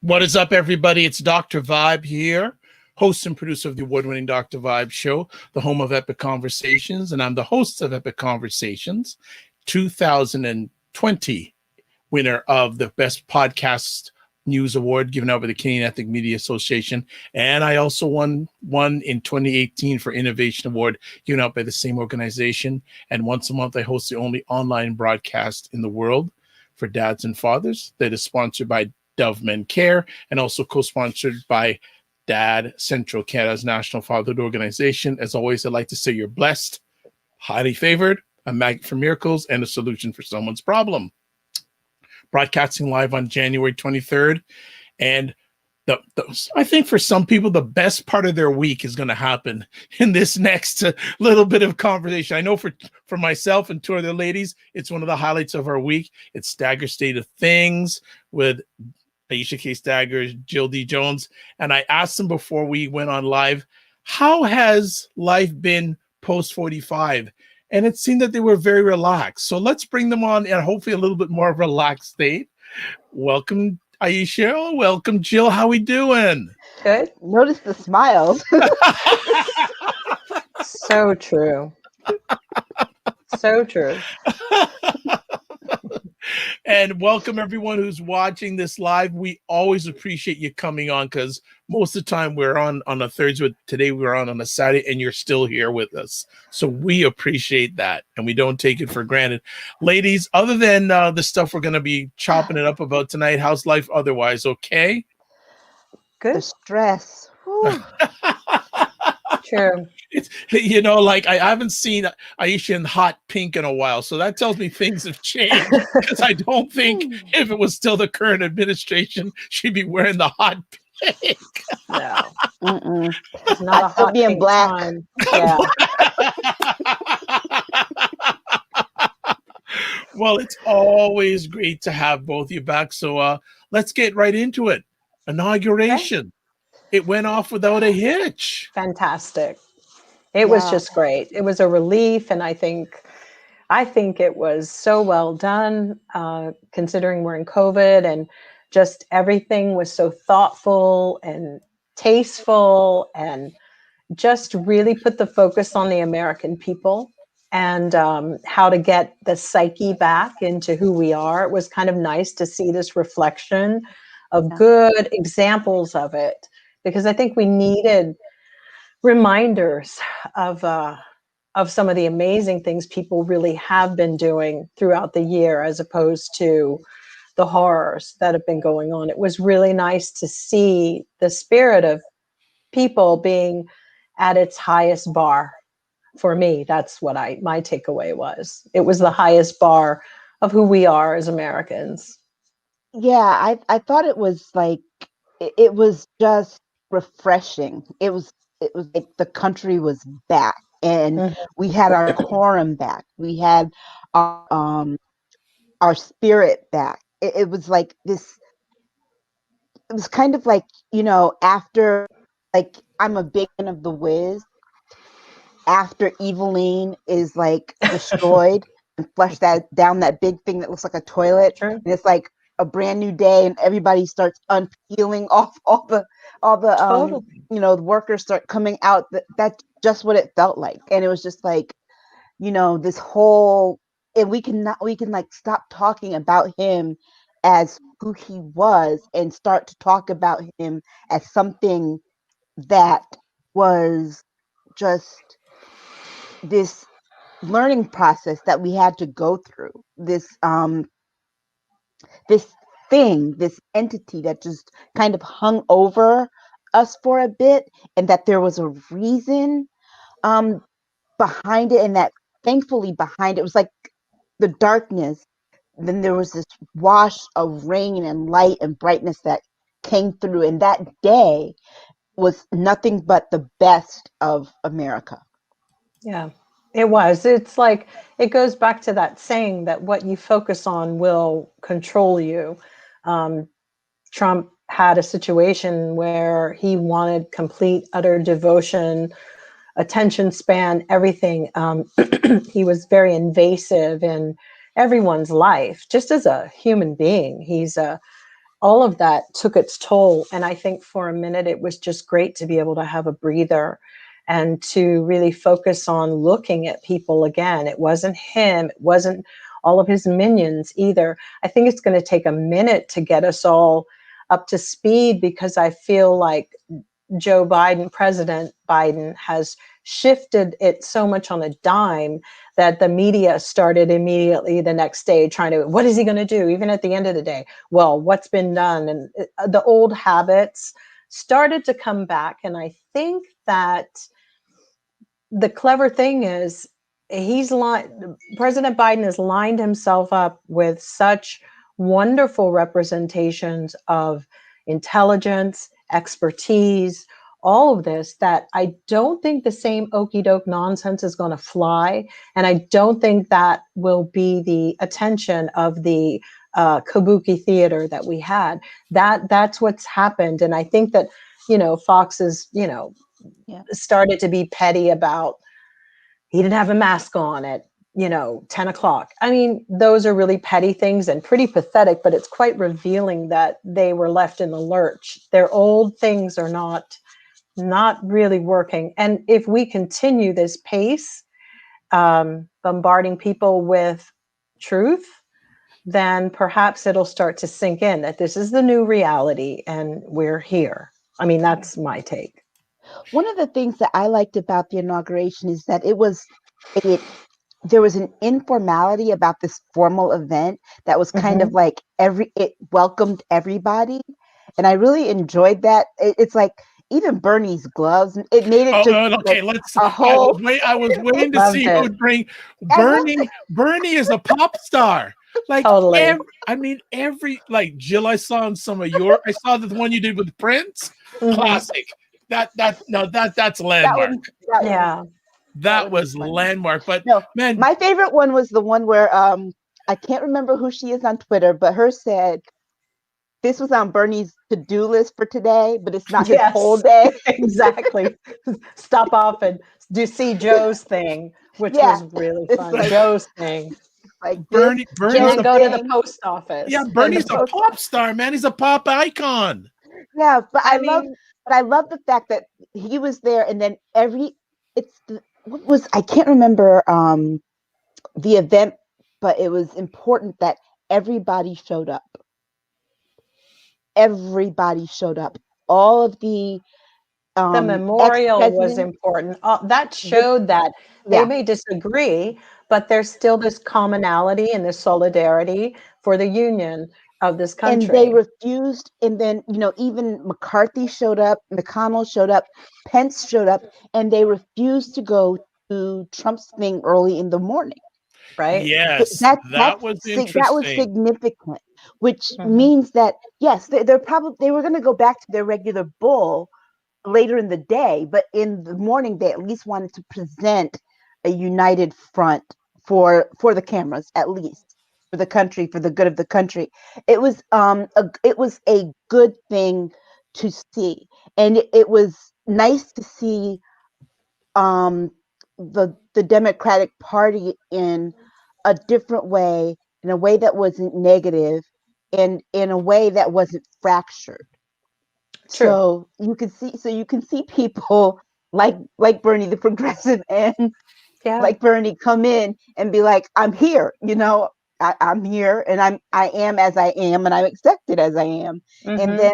What is up, everybody? It's Dr. Vibe here, host and producer of the award-winning Dr. Vibe show, the home of Epic Conversations, and I'm the host of Epic Conversations, 2020 winner of the Best Podcast News Award given out by the Canadian Ethnic Media Association, and I also won one in 2018 for Innovation Award given out by the same organization. And once a month, I host the only online broadcast in the world for dads and fathers that is sponsored by Dove Men Care, and also co-sponsored by Dad Central, Canada's national fatherhood organization. As always, I'd like to say you're blessed, highly favored, a magnet for miracles, and a solution for someone's problem. Broadcasting live on January 23rd, and I think for some people, the best part of their week is going to happen in this next little bit of conversation. I know for myself and two other ladies, it's one of the highlights of our week. It's Stagger State of Things with Aisha K, Staggers, Jill D. Jones. And I asked them before we went on live, how has life been post 45? And it seemed that they were very relaxed. So let's bring them on and hopefully a little bit more relaxed state. Welcome, Aisha. Welcome, Jill. How we doing? Good. Notice the smiles. So true. So true. And welcome everyone who's watching this live. We always appreciate you coming on because most of the time we're on a Thursday, but today we're on a Saturday and you're still here with us. So we appreciate that and we don't take it for granted. Ladies, other than the stuff we're going to be chopping it up about tonight, how's life otherwise? Okay? Good. The stress. True. It's, you know, like I haven't seen Aisha in hot pink in a while, so that tells me things have changed. Because I don't think if it was still the current administration, she'd be wearing the hot pink. No, It's not a hot being pink black. time. Yeah. Well, it's always great to have both of you back. So let's get right into it. Inauguration. Okay. It went off without a hitch. Fantastic. It was just great. It was a relief, and I think it was so well done, considering we're in COVID, and just everything was so thoughtful and tasteful, and just really put the focus on the American people and how to get the psyche back into who we are. It was kind of nice to see this reflection of good examples of it, because I think we needed reminders of some of the amazing things people really have been doing throughout the year, as opposed to the horrors that have been going on. It was really nice to see the spirit of people being at its highest bar. For me, that's what my takeaway was. It was the highest bar of who we are as Americans. Yeah, I thought it was like, it was just refreshing. It was like the country was back, and we had our quorum back. We had our spirit back. It was like this. It was kind of like, you know, after, like, I'm a big fan of The Wiz. After Eveline is like destroyed and flushed down that big thing that looks like a toilet, and it's like a brand new day, and everybody starts unpeeling off all the Totally. you know, the workers start coming out. That's just what it felt like. And it was just like, you know, this whole, and we can like stop talking about him as who he was and start to talk about him as something that was just this learning process that we had to go through. This this entity that just kind of hung over us for a bit, and that there was a reason behind it, and that thankfully behind it was like the darkness then there was this wash of rain and light and brightness that came through. And that day was nothing but the best of America. Yeah, it was. It's like, it goes back to that saying that what you focus on will control you. Trump had a situation where he wanted complete, utter devotion, attention span, everything. He was very invasive in everyone's life, just as a human being. All of that took its toll. And I think for a minute, it was just great to be able to have a breather and to really focus on looking at people again. It wasn't him. It wasn't all of his minions either. I think it's going to take a minute to get us all up to speed, because I feel like President Biden has shifted it so much on a dime that the media started immediately the next day trying to, what is he going to do? Even at the end of the day, well, what's been done? And the old habits started to come back. And I think that the clever thing is, President Biden has lined himself up with such wonderful representations of intelligence, expertise, all of this, that I don't think the same okey doke nonsense is going to fly. And I don't think that will be the attention of the kabuki theater that we had. That's what's happened. And I think that, Fox is, started to be petty about, he didn't have a mask on at 10 o'clock. I mean, those are really petty things and pretty pathetic, but it's quite revealing that they were left in the lurch. Their old things are not really working. And if we continue this pace, bombarding people with truth, then perhaps it'll start to sink in that this is the new reality and we're here. I mean, that's my take. One of the things that I liked about the inauguration is that there was an informality about this formal event that was kind of like it welcomed everybody. And I really enjoyed that. It's like even Bernie's gloves, it made it okay, like let's a whole. I was waiting to see who would bring Bernie. Bernie is a pop star. Like totally. Like Jill, I saw in some of I saw the one you did with Prince. Classic. That's landmark. That was landmark. But no, man, my favorite one was the one where I can't remember who she is on Twitter, but her said this was on Bernie's to-do list for today, but it's not his whole day. Exactly. Stop off and see Joe's thing, which was really fun. Like, Joe's thing. Like Bernie and go to the post office. Yeah, Bernie's a pop star, man. He's a pop icon. Yeah, but I love the fact that he was there, and then I can't remember the event, but it was important that everybody showed up. Everybody showed up. All of the memorial was important. That showed that they may disagree, but there's still this commonality and this solidarity for the union of this country. And they refused. And then, even McCarthy showed up, McConnell showed up, Pence showed up, and they refused to go to Trump's thing early in the morning. Right? Yes, that was interesting. That was significant, which means that, yes, they were going to go back to their regular bull later in the day, but in the morning, they at least wanted to present a united front for the cameras, at least for the country, for the good of the country. It was a good thing to see, and it was nice to see the Democratic Party in a different way, in a way that wasn't negative, and in a way that wasn't fractured. True. So you can see people like Bernie the progressive and like Bernie come in and be like, I'm here, I'm here, and I am as I am, and I'm accepted as I am. And then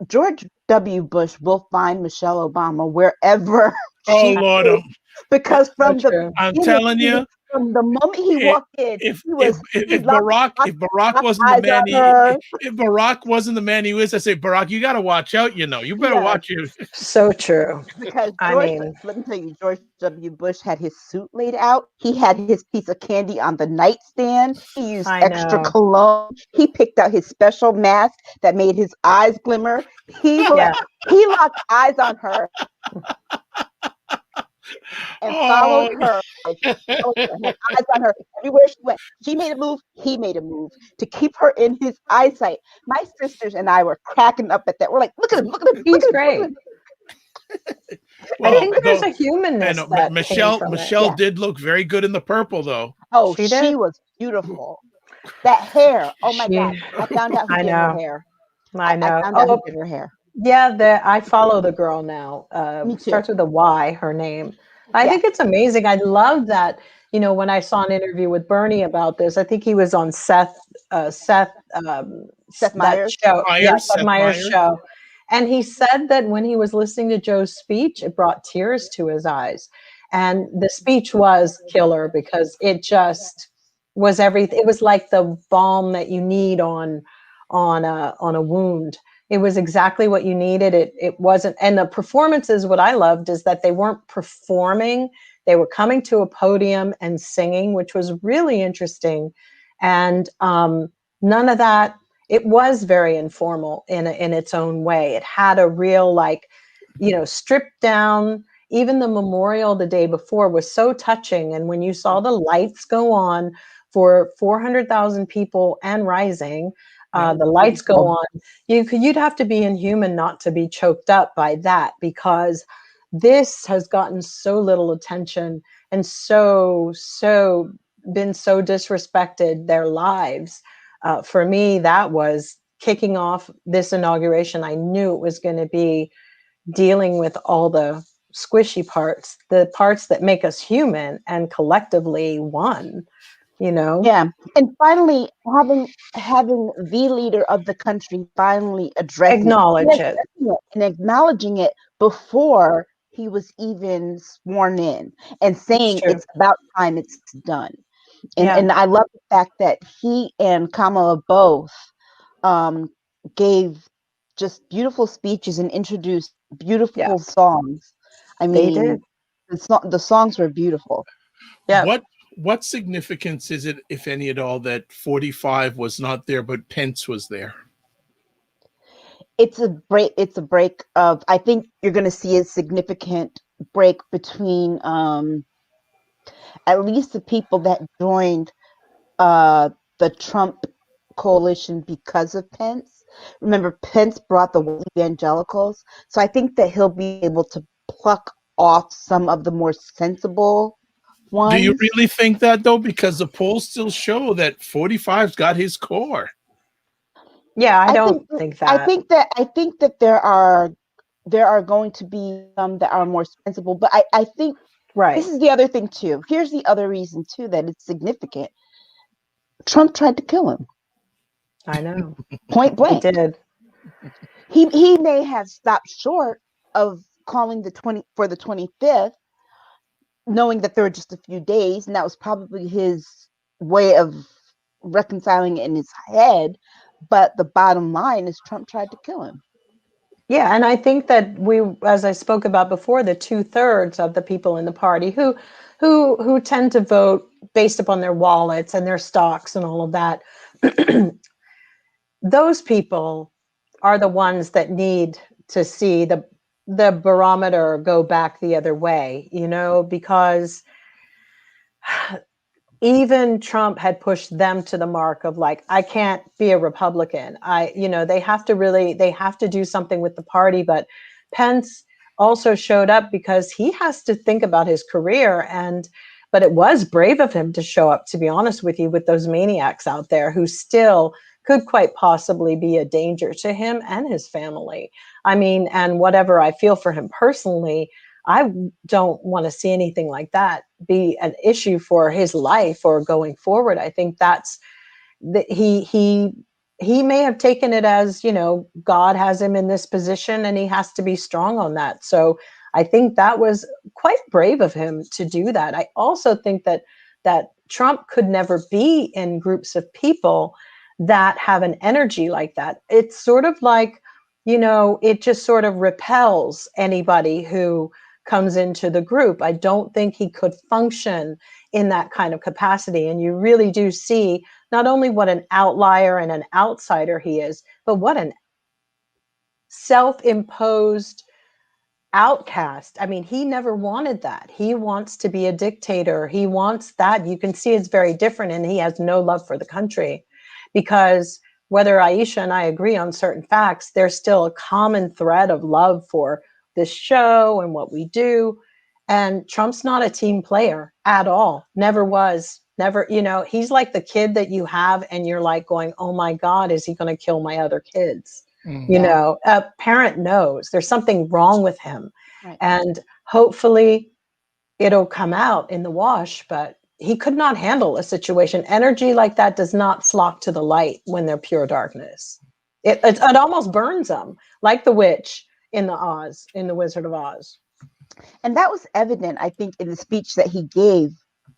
George W. Bush will find Michelle Obama wherever Lord, because I'm telling you, from the moment he if walked in, if he if was he if locked, Barack locked, if Barack locked wasn't the eyes man on her. if Barack wasn't the man he is, I say, Barack, you got to watch out. You better Yes, watch you. So true. because I George, mean, let me tell you, George W. Bush had his suit laid out. He had his piece of candy on the nightstand. He used I extra know. cologne. He picked out his special mask that made his eyes glimmer. Yeah. He locked eyes on her and followed Oh, her. Followed her, had eyes on her everywhere she went. She made a move. He made a move to keep her in his eyesight. My sisters and I were cracking up at that. We're like, look at him, look at him, look He's at him, look at great. him. I well, think there's though, a and humanness that came from it. Michelle Yeah. did look very good in the purple, though. Oh, She she did. was beautiful. That hair. Oh my God. She, I found out who I did her know. hair. I I know. found out who Oh, did her hair. yeah. I follow the girl now. Me too. Starts with a Y, her name. I Yeah. think it's amazing. I love that. When I saw an interview with Bernie about this, I think he was on Seth, Seth that Meyers. show. Yeah, Seth Seth Meyers' Meyers. show. And he said that when he was listening to Joe's speech, it brought tears to his eyes. And the speech was killer because it just was everything. It was like the balm that you need on a wound. It was exactly what you needed. It wasn't, and the performances, what I loved is that they weren't performing. They were coming to a podium and singing, which was really interesting. And none of that, it was very informal in its own way. It had a real, like, stripped down. Even the memorial the day before was so touching. And when you saw the lights go on for 400,000 people and rising, Yeah. the lights go on, you'd have to be inhuman not to be choked up by that, because this has gotten so little attention and so been so disrespected, their lives. For me, that was kicking off this inauguration. I knew it was going to be dealing with all the squishy parts, the parts that make us human and collectively one. Yeah. And finally having the leader of the country finally addressing Acknowledge it. and acknowledging it before he was even sworn in and It's saying true. it's about time it's done. Yeah. And I love the fact that he and Kamala both gave just beautiful speeches and introduced Yeah. beautiful songs. I They mean, did. the songs were beautiful. Yeah. What significance is it, if any at all, that 45 was not there, but Pence was there? It's a break. It's a break of. I think you're going to see a significant break between at least the people that joined the Trump coalition because of Pence. Remember, Pence brought the evangelicals, so I think that he'll be able to pluck off some of the more sensible Do you ones. really think that, though? Because the polls still show that 45's got his core. Yeah. I I don't think think I that. think that there are going to be some that are more sensible, but I think this Right. is the other thing too. Here's the other reason too that it's significant. Trump tried to kill him I know. point He blank. did. He may have stopped short of calling the 25th, knowing that there were just a few days, and that was probably his way of reconciling it in his head. But the bottom line is Trump tried to kill him. Yeah, and I think that as I spoke about before, the 2/3 of the people in the party who tend to vote based upon their wallets and their stocks and all of that, those people are the ones that need to see the barometer go back the other way, because even Trump had pushed them to the mark of, like, I can't be a Republican. They have to do something with the party. But Pence also showed up because he has to think about his career. But it was brave of him to show up, to be honest with you, with those maniacs out there who still could quite possibly be a danger to him and his family. I mean, and whatever I feel for him personally, I don't want to see anything like that be an issue for his life or going forward. I think that's that he may have taken it as, God has him in this position and he has to be strong on that. So I think that was quite brave of him to do that. I also think that that Trump could never be in groups of people that have an energy like that. It's sort of like, it just sort of repels anybody who comes into the group. I don't think he could function in that kind of capacity. And you really do see not only what an outlier and an outsider he is, but what an self-imposed outcast. I mean, he never wanted that. He wants to be a dictator. He wants that. You can see it's very different, and he has no love for the country, because whether Aisha and I agree on certain facts, there's still a common thread of love for this show and what we do. And Trump's not a team player at all. Never was. Never, he's like the kid that you have and you're like going, oh my God, is he going to kill my other kids? A parent knows there's something wrong with him. Right. And hopefully it'll come out in the wash, but he could not handle a situation. Energy like that does not flock to the light when they're pure darkness. It almost burns them, like the witch in the Wizard of Oz. And that was evident, I think, in the speech that he gave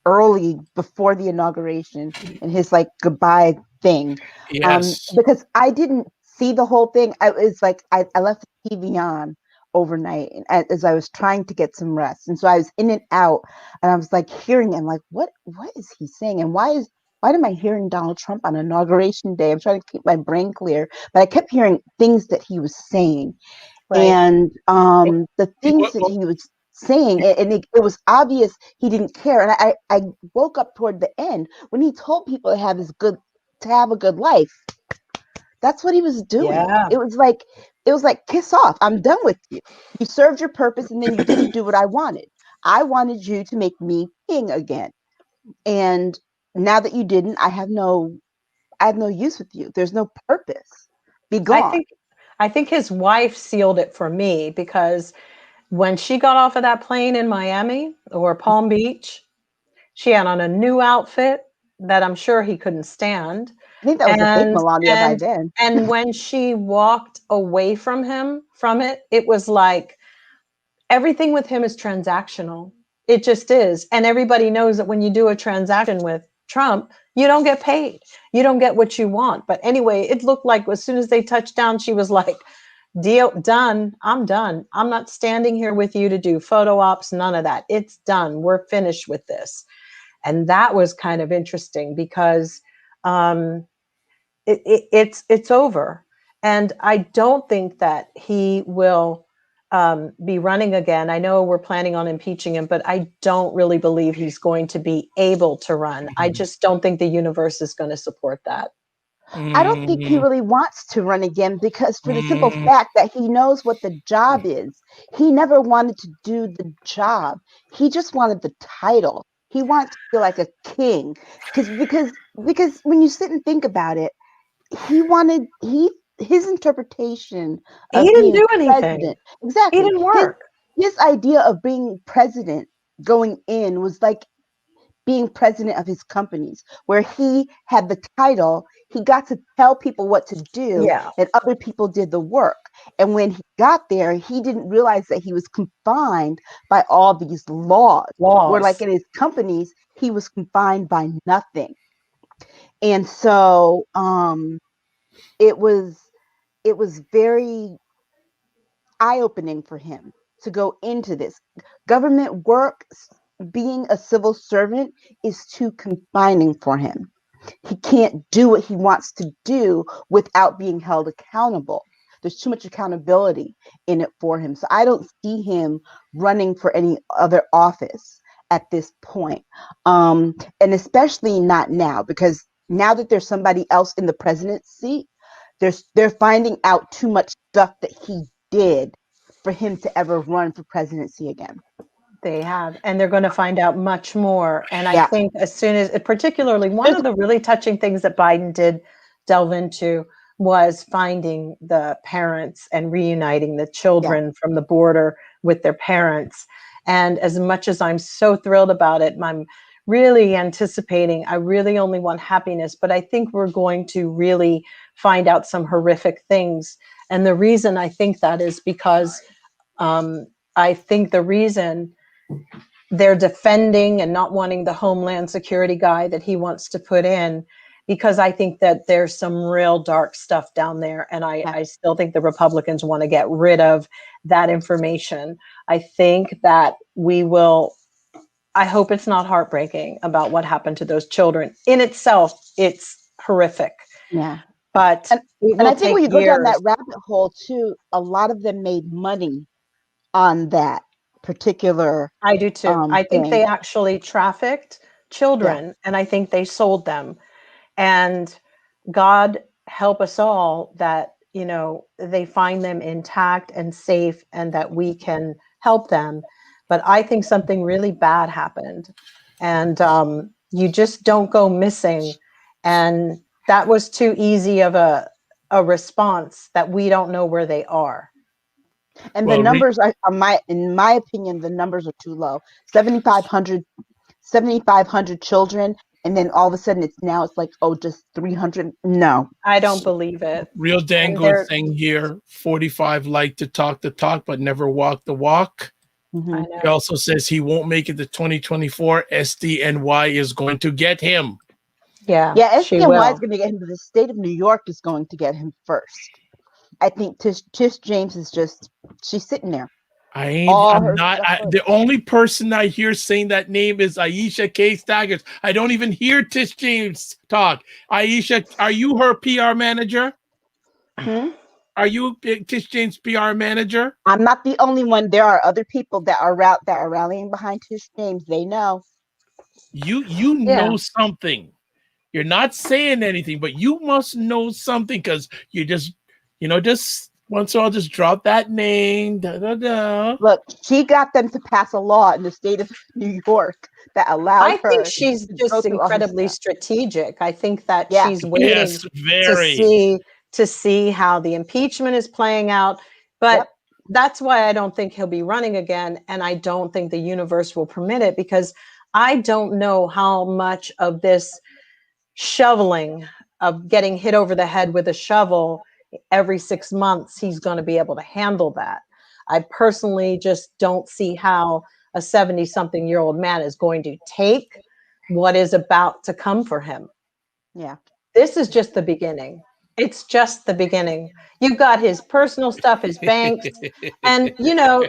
early before the inauguration and his like goodbye thing. Yes. Because I didn't see the whole thing. I was like, I left the TV on overnight as I was trying to get some rest. And so I was in and out, and I was like hearing him, like, what is he saying? And why am I hearing Donald Trump on inauguration day? I'm trying to keep my brain clear, but I kept hearing things that he was saying. Right. And the things that he was saying, and it was obvious he didn't care. And I woke up toward the end when he told people to have a good life. That's what he was doing. Yeah. It was like, kiss off. I'm done with you. You served your purpose, and then you didn't do what I wanted. I wanted you to make me king again. And now that you didn't, I have no use with you. There's no purpose. Be gone. I think his wife sealed it for me, because when she got off of that plane in Miami or Palm Beach, she had on a new outfit that I'm sure he couldn't stand. I think that was a fake Melania by then. And when she walked away from it, it was like everything with him is transactional. It just is. And everybody knows that when you do a transaction with Trump, you don't get paid. You don't get what you want. But anyway, it looked like as soon as they touched down, she was like, deal done. I'm done. I'm not standing here with you to do photo ops. None of that. It's done. We're finished with this. And that was kind of interesting, because it's over. And I don't think that he will be running again. I know we're planning on impeaching him, but I don't really believe he's going to be able to run. I just don't think the universe is going to support that. I don't think he really wants to run again, because for the simple fact that he knows what the job is. He never wanted to do the job. He just wanted the title. He wants to feel like a king. Because when you sit and think about it, his interpretation of He didn't being do anything. president. Exactly. He didn't work. His idea of being president going in was like being president of his companies, where he had the title, he got to tell people what to do, Yeah. and other people did the work. And when he got there, he didn't realize that he was confined by all these laws. Where like in his companies, he was confined by nothing. And so it was very eye-opening for him to go into this. Government work, being a civil servant, is too confining for him. He can't do what he wants to do without being held accountable. There's too much accountability in it for him. So I don't see him running for any other office at this point. And especially not now, because now that there's somebody else in the presidency, they're finding out too much stuff that he did for him to ever run for presidency again. They have, and they're going to find out much more. And I think as soon as, particularly one of the really touching things that Biden did delve into was finding the parents and reuniting the children from the border with their parents. And as much as I'm so thrilled about it, I'm really anticipating, I really only want happiness, but I think we're going to really find out some horrific things. And the reason I think that is because I think the reason they're defending and not wanting the Homeland Security guy that he wants to put in, because I think that there's some real dark stuff down there. And I still think the Republicans want to get rid of that information. I think that I hope it's not heartbreaking about what happened to those children. In itself, it's horrific. Yeah. But And I think when you go down that years. rabbit hole too, a lot of them made money on that particular I do too. I think thing. they actually trafficked children, and I think they sold them. And God help us all that, they find them intact and safe and that we can help them. But I think something really bad happened, and you just don't go missing. And that was too easy of a response that we don't know where they are. And the numbers are in my opinion, the numbers are too low. 7,500 children, and then all of a sudden it's like, oh, just 300. No, I don't believe it. Real dang good thing here. 45 like to talk the talk, but never walk the walk. Mm-hmm. He also says he won't make it to 2024. SDNY is going to get him. Yeah, SDNY is going to get him, but the state of New York is going to get him first. I think Tish James is she's sitting there. The only person I hear saying that name is Aisha K. Staggers. I don't even hear Tish James talk. Aisha, are you her PR manager? Are you Tish James' PR manager? I'm not the only one. There are other people that are rallying behind Tish James. They know. You know something. You're not saying anything, but you must know something, because you just once in a while just drop that name. Look, she got them to pass a law in the state of New York that allowed her. I think she's just incredibly strategic. I think that she's waiting to see how the impeachment is playing out. But that's why I don't think he'll be running again. And I don't think the universe will permit it, because I don't know how much of this shoveling, of getting hit over the head with a shovel every 6 months, he's going to be able to handle that. I personally just don't see how a 70-something-year-old man is going to take what is about to come for him. Yeah. This is just the beginning. It's just the beginning. You've got his personal stuff, his banks, and,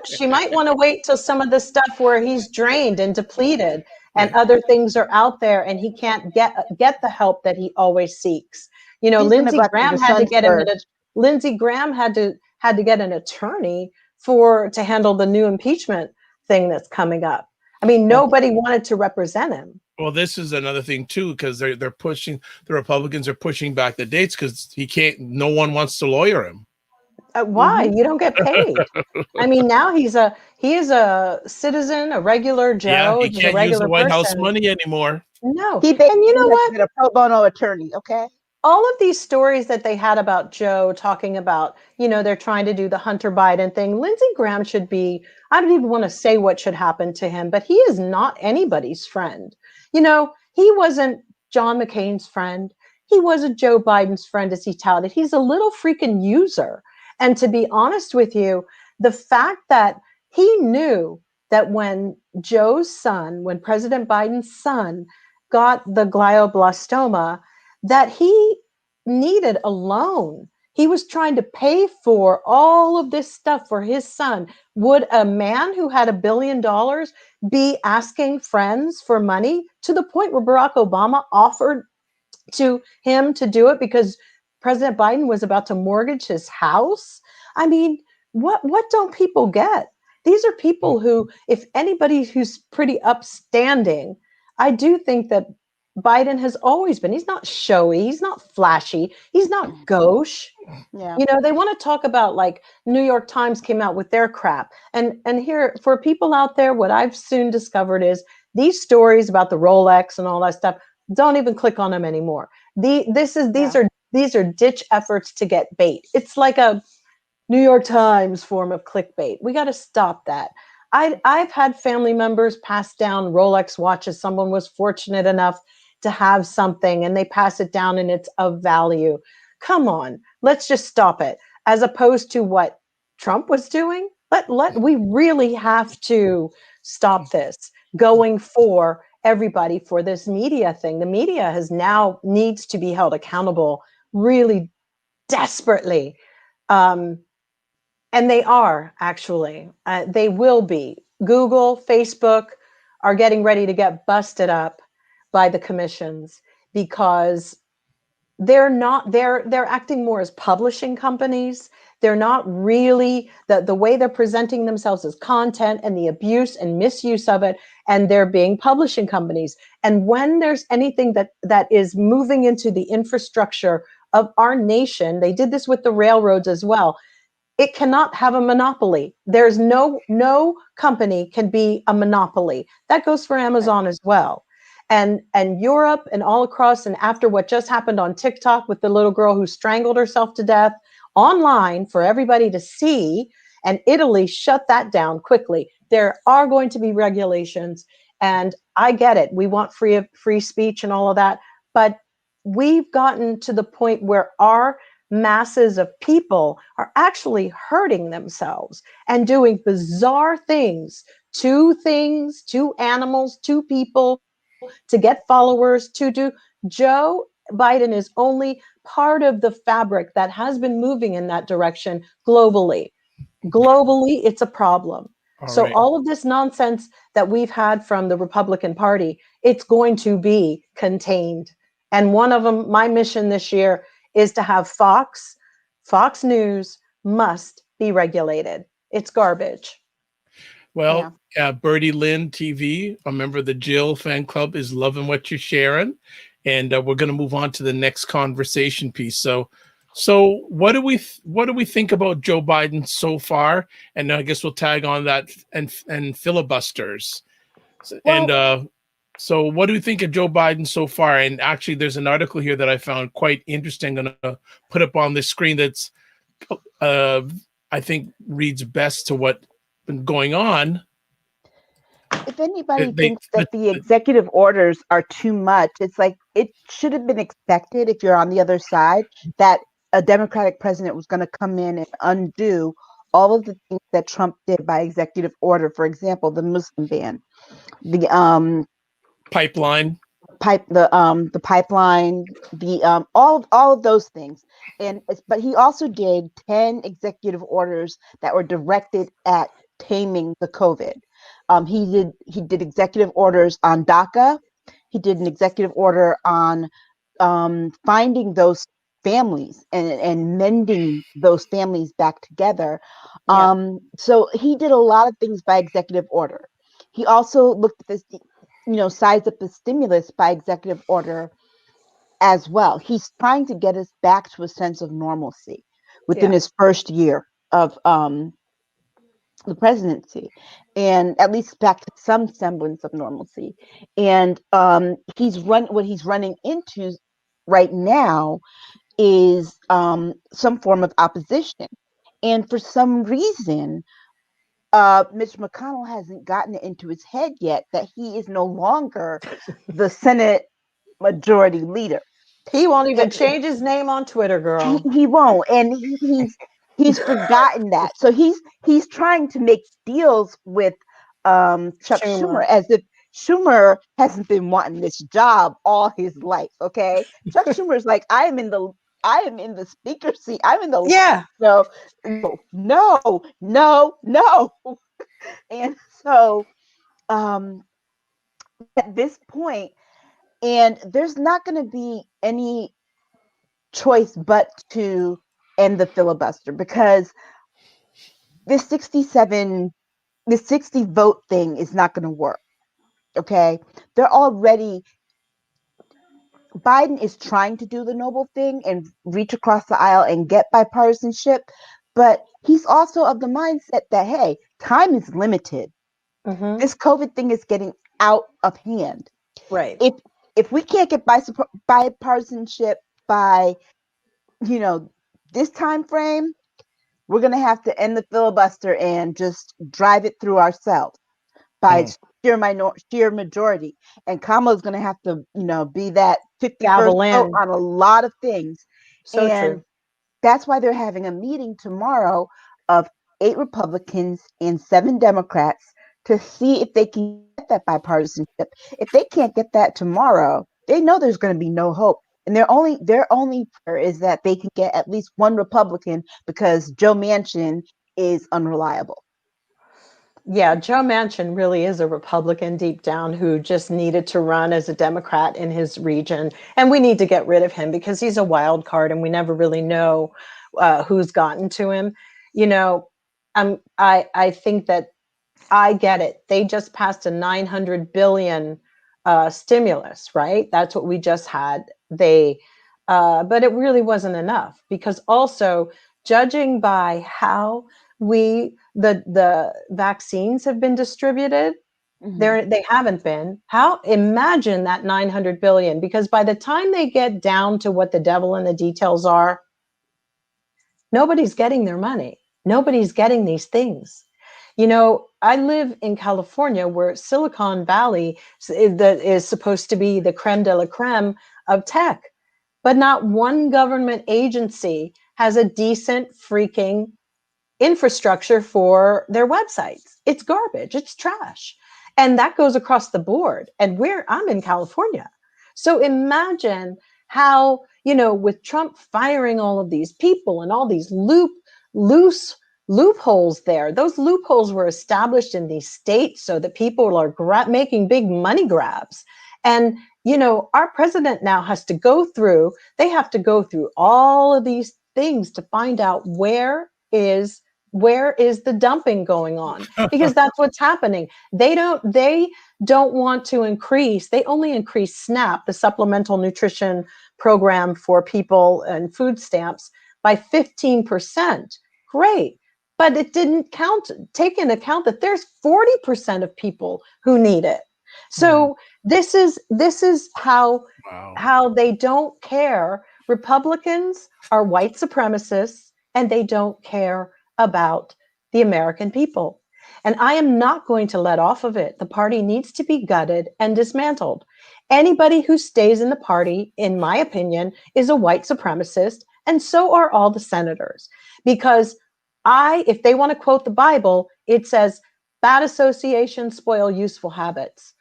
she might want to wait till some of the stuff where he's drained and depleted and other things are out there and he can't get the help that he always seeks. Lindsey Graham had to get an attorney to handle the new impeachment thing that's coming up. I mean, nobody wanted to represent him. Well, this is another thing too, because the Republicans are pushing back the dates because no one wants to lawyer him. Why? You don't get paid. I mean, now he is a citizen, a regular Joe. Yeah, he can't use the White House money anymore. No. And you know what? A pro bono attorney, okay? All of these stories that they had about Joe talking about, they're trying to do the Hunter Biden thing. Lindsey Graham should be, I don't even want to say what should happen to him, but he is not anybody's friend. He wasn't John McCain's friend. He wasn't Joe Biden's friend, as he touted. He's a little freaking user. And to be honest with you, the fact that he knew that when President Biden's son got the glioblastoma, that he needed a loan. He was trying to pay for all of this stuff for his son. Would a man who had $1 billion be asking friends for money, to the point where Barack Obama offered to him to do it because President Biden was about to mortgage his house? I mean, what don't people get? These are people who, if anybody who's pretty upstanding, I do think that Biden has always been. He's not showy. He's not flashy. He's not gauche. Yeah. They want to talk about, like, New York Times came out with their crap. And here, for people out there, what I've soon discovered is these stories about the Rolex and all that stuff, don't even click on them anymore. These are ditch efforts to get bait. It's like a New York Times form of clickbait. We got to stop that. I've had family members pass down Rolex watches. Someone was fortunate enough to have something and they pass it down and it's of value. Come on, let's just stop it. As opposed to what Trump was doing. We really have to stop this. going for everybody for this media thing. The media needs to be held accountable really desperately. And they are actually, they will be. Google, Facebook are getting ready to get busted up by the commissions because they're acting more as publishing companies. They're not really the way they're presenting themselves as content, and the abuse and misuse of it, and they're being publishing companies. And when there's anything that is moving into the infrastructure of our nation, they did this with the railroads as well. It cannot have a monopoly. There's no company can be a monopoly. That goes for Amazon as well. And Europe and all across, and after what just happened on TikTok with the little girl who strangled herself to death online for everybody to see, and Italy shut that down quickly. There are going to be regulations, and I get it. We want free speech and all of that, but we've gotten to the point where our masses of people are actually hurting themselves and doing bizarre things, to animals, to people, to get followers, to do. Joe Biden is only part of the fabric that has been moving in that direction globally. Globally, it's a problem. So all of this nonsense that we've had from the Republican Party, it's going to be contained. And one of them, my mission this year, is to have Fox News must be regulated. It's garbage. Well, Birdie Lynn TV, a member of the Jill fan club, is loving what you're sharing. And we're going to move on to the next conversation piece. So what do we think about Joe Biden so far? And I guess we'll tag on that and filibusters. And so what do we think of Joe Biden so far? And actually, there's an article here that I found quite interesting. I'm going to put up on this screen that's I think reads best to what's been going on. If anybody thinks that the executive orders are too much, it's like it should have been expected, if you're on the other side, that a Democratic president was going to come in and undo all of the things that Trump did by executive order. For example, the Muslim ban, the pipeline, the pipeline, all of those things. But he also did 10 executive orders that were directed at taming the COVID. He did executive orders on DACA. He did an executive order on finding those families and mending those families back together. So he did a lot of things by executive order. He also looked at this, sized up the stimulus by executive order as well. He's trying to get us back to a sense of normalcy within his first year of the presidency, and at least back to some semblance of normalcy. And what he's running into right now is some form of opposition. And for some reason, Mitch McConnell hasn't gotten it into his head yet that he is no longer the Senate majority leader. He won't even change his name on Twitter, girl. He won't, and he's forgotten that. So he's trying to make deals with Chuck Schumer, as if Schumer hasn't been wanting this job all his life. Okay, Chuck Schumer's like, I am in the speaker seat. I'm in the no. And so at this point, and there's not going to be any choice but to end the filibuster, because this 60 vote thing is not going to work. Okay, Biden is trying to do the noble thing and reach across the aisle and get bipartisanship, but he's also of the mindset that, hey, time is limited. Mm-hmm. This COVID thing is getting out of hand. Right. If we can't get bipartisanship by, this time frame, we're going to have to end the filibuster and just drive it through ourselves by sheer majority. And Kamala is going to have to, be that 51st vote on a lot of things. So true. That's why they're having a meeting tomorrow of 8 Republicans and 7 Democrats to see if they can get that bipartisanship. If they can't get that tomorrow, they know there's going to be no hope. And their only prayer is that they can get at least one Republican, because Joe Manchin is unreliable. Yeah, Joe Manchin really is a Republican deep down who just needed to run as a Democrat in his region. And we need to get rid of him because he's a wild card and we never really know who's gotten to him. You know, I think that I get it. They just passed a 900 billion stimulus, right? That's what we just had. But it really wasn't enough because also judging by how the vaccines have been distributed, they haven't been. How imagine that 900 billion, because by the time they get down to what the devil in the details are, nobody's getting their money. Nobody's getting these things. You know, I live in California where Silicon Valley is supposed to be the creme de la creme of tech, but not one government agency has a decent freaking infrastructure for their websites. It's garbage, it's trash. And that goes across the board. And I'm in California. So imagine how, you know, with Trump firing all of these people and all these loose loopholes there, those loopholes were established in these states so that people are making big money grabs. And, you know, our president now they have to go through all of these things to find out where is the dumping going on, because that's what's happening. They don't want to increase. They only increase SNAP, the supplemental nutrition program for people and food stamps, by 15%. Great. But it didn't take into account that there's 40% of people who need it. So this is how they don't care. Republicans are white supremacists and they don't care about the American people. And I am not going to let off of it. The party needs to be gutted and dismantled. Anybody who stays in the party, in my opinion, is a white supremacist, and so are all the senators. Because if they want to quote the Bible, it says, bad associations spoil useful habits.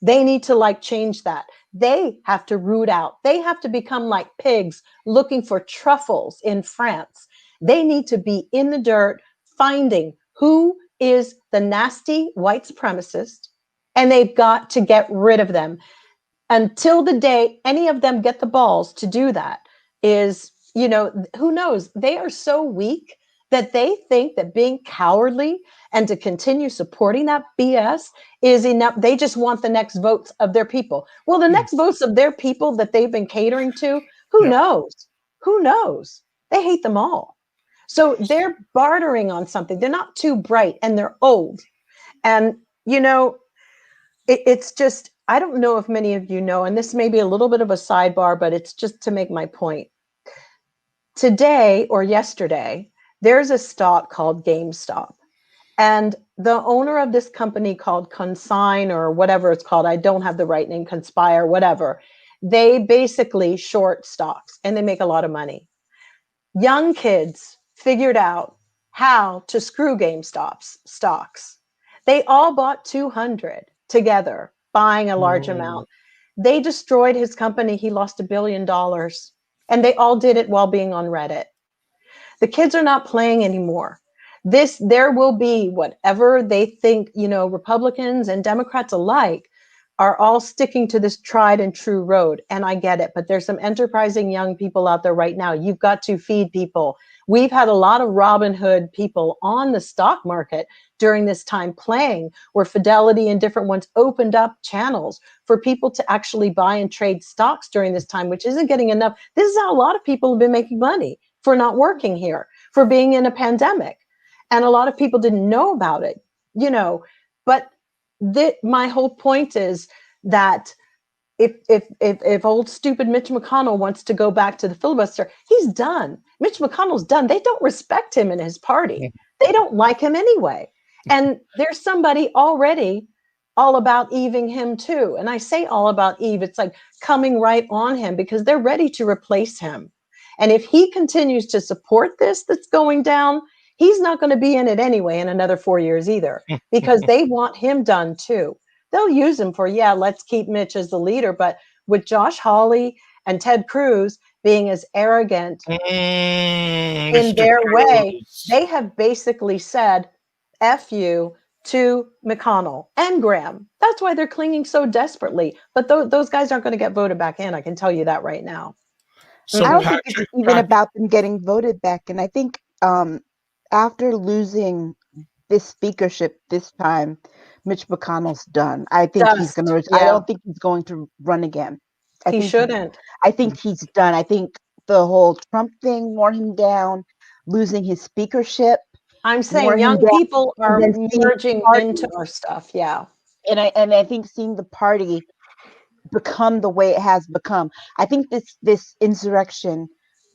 They need to change that. They have to root out. They have to become like pigs looking for truffles in France. They need to be in the dirt finding who is the nasty white supremacist, and they've got to get rid of them. Until the day any of them get the balls to do that is, who knows? They are so weak that they think that being cowardly and to continue supporting that BS is enough. They just want the next votes of their people. Well, the next votes of their people that they've been catering to, who knows? Who knows? They hate them all. So they're bartering on something. They're not too bright and they're old. And, it's just, I don't know if many of you know, and this may be a little bit of a sidebar, but it's just to make my point. Today or yesterday, there's a stock called GameStop. And the owner of this company called Consign or whatever it's called, I don't have the right name, Conspire, whatever. They basically short stocks and they make a lot of money. Young kids figured out how to screw GameStop's stocks. They all bought 200 together, buying a large amount. They destroyed his company. He lost $1 billion. And they all did it while being on Reddit. The kids are not playing anymore. There will be whatever they think, Republicans and Democrats alike are all sticking to this tried and true road. And I get it, but there's some enterprising young people out there right now. You've got to feed people. We've had a lot of Robin Hood people on the stock market during this time playing, where Fidelity and different ones opened up channels for people to actually buy and trade stocks during this time, which isn't getting enough. This is how a lot of people have been making money for not working here, for being in a pandemic. And a lot of people didn't know about it, but my whole point is that if old stupid Mitch McConnell wants to go back to the filibuster, he's done. Mitch McConnell's done. They don't respect him in his party. They don't like him anyway. And there's somebody already all about Eving him too. And I say all about Eve, it's like coming right on him because they're ready to replace him. And if he continues to support this that's going down, He's not going to be in it anyway in another 4 years either, because they want him done too. They'll use him for, yeah, let's keep Mitch as the leader. But with Josh Hawley and Ted Cruz being as arrogant in Mr. their way, Cruz. they have basically said, F you to McConnell and Graham. That's why they're clinging so desperately. But those guys aren't going to get voted back in. I can tell you that right now. So I don't Patrick, think it's even about them getting voted back. And I think after losing this speakership this time, Mitch McConnell's done. I think he's going to. I don't think he's going to run again. He shouldn't. I think he's done. I think the whole Trump thing wore him down, losing his speakership. I'm saying young people are merging into our stuff. Yeah. And I think seeing the party become the way it has become, I think this insurrection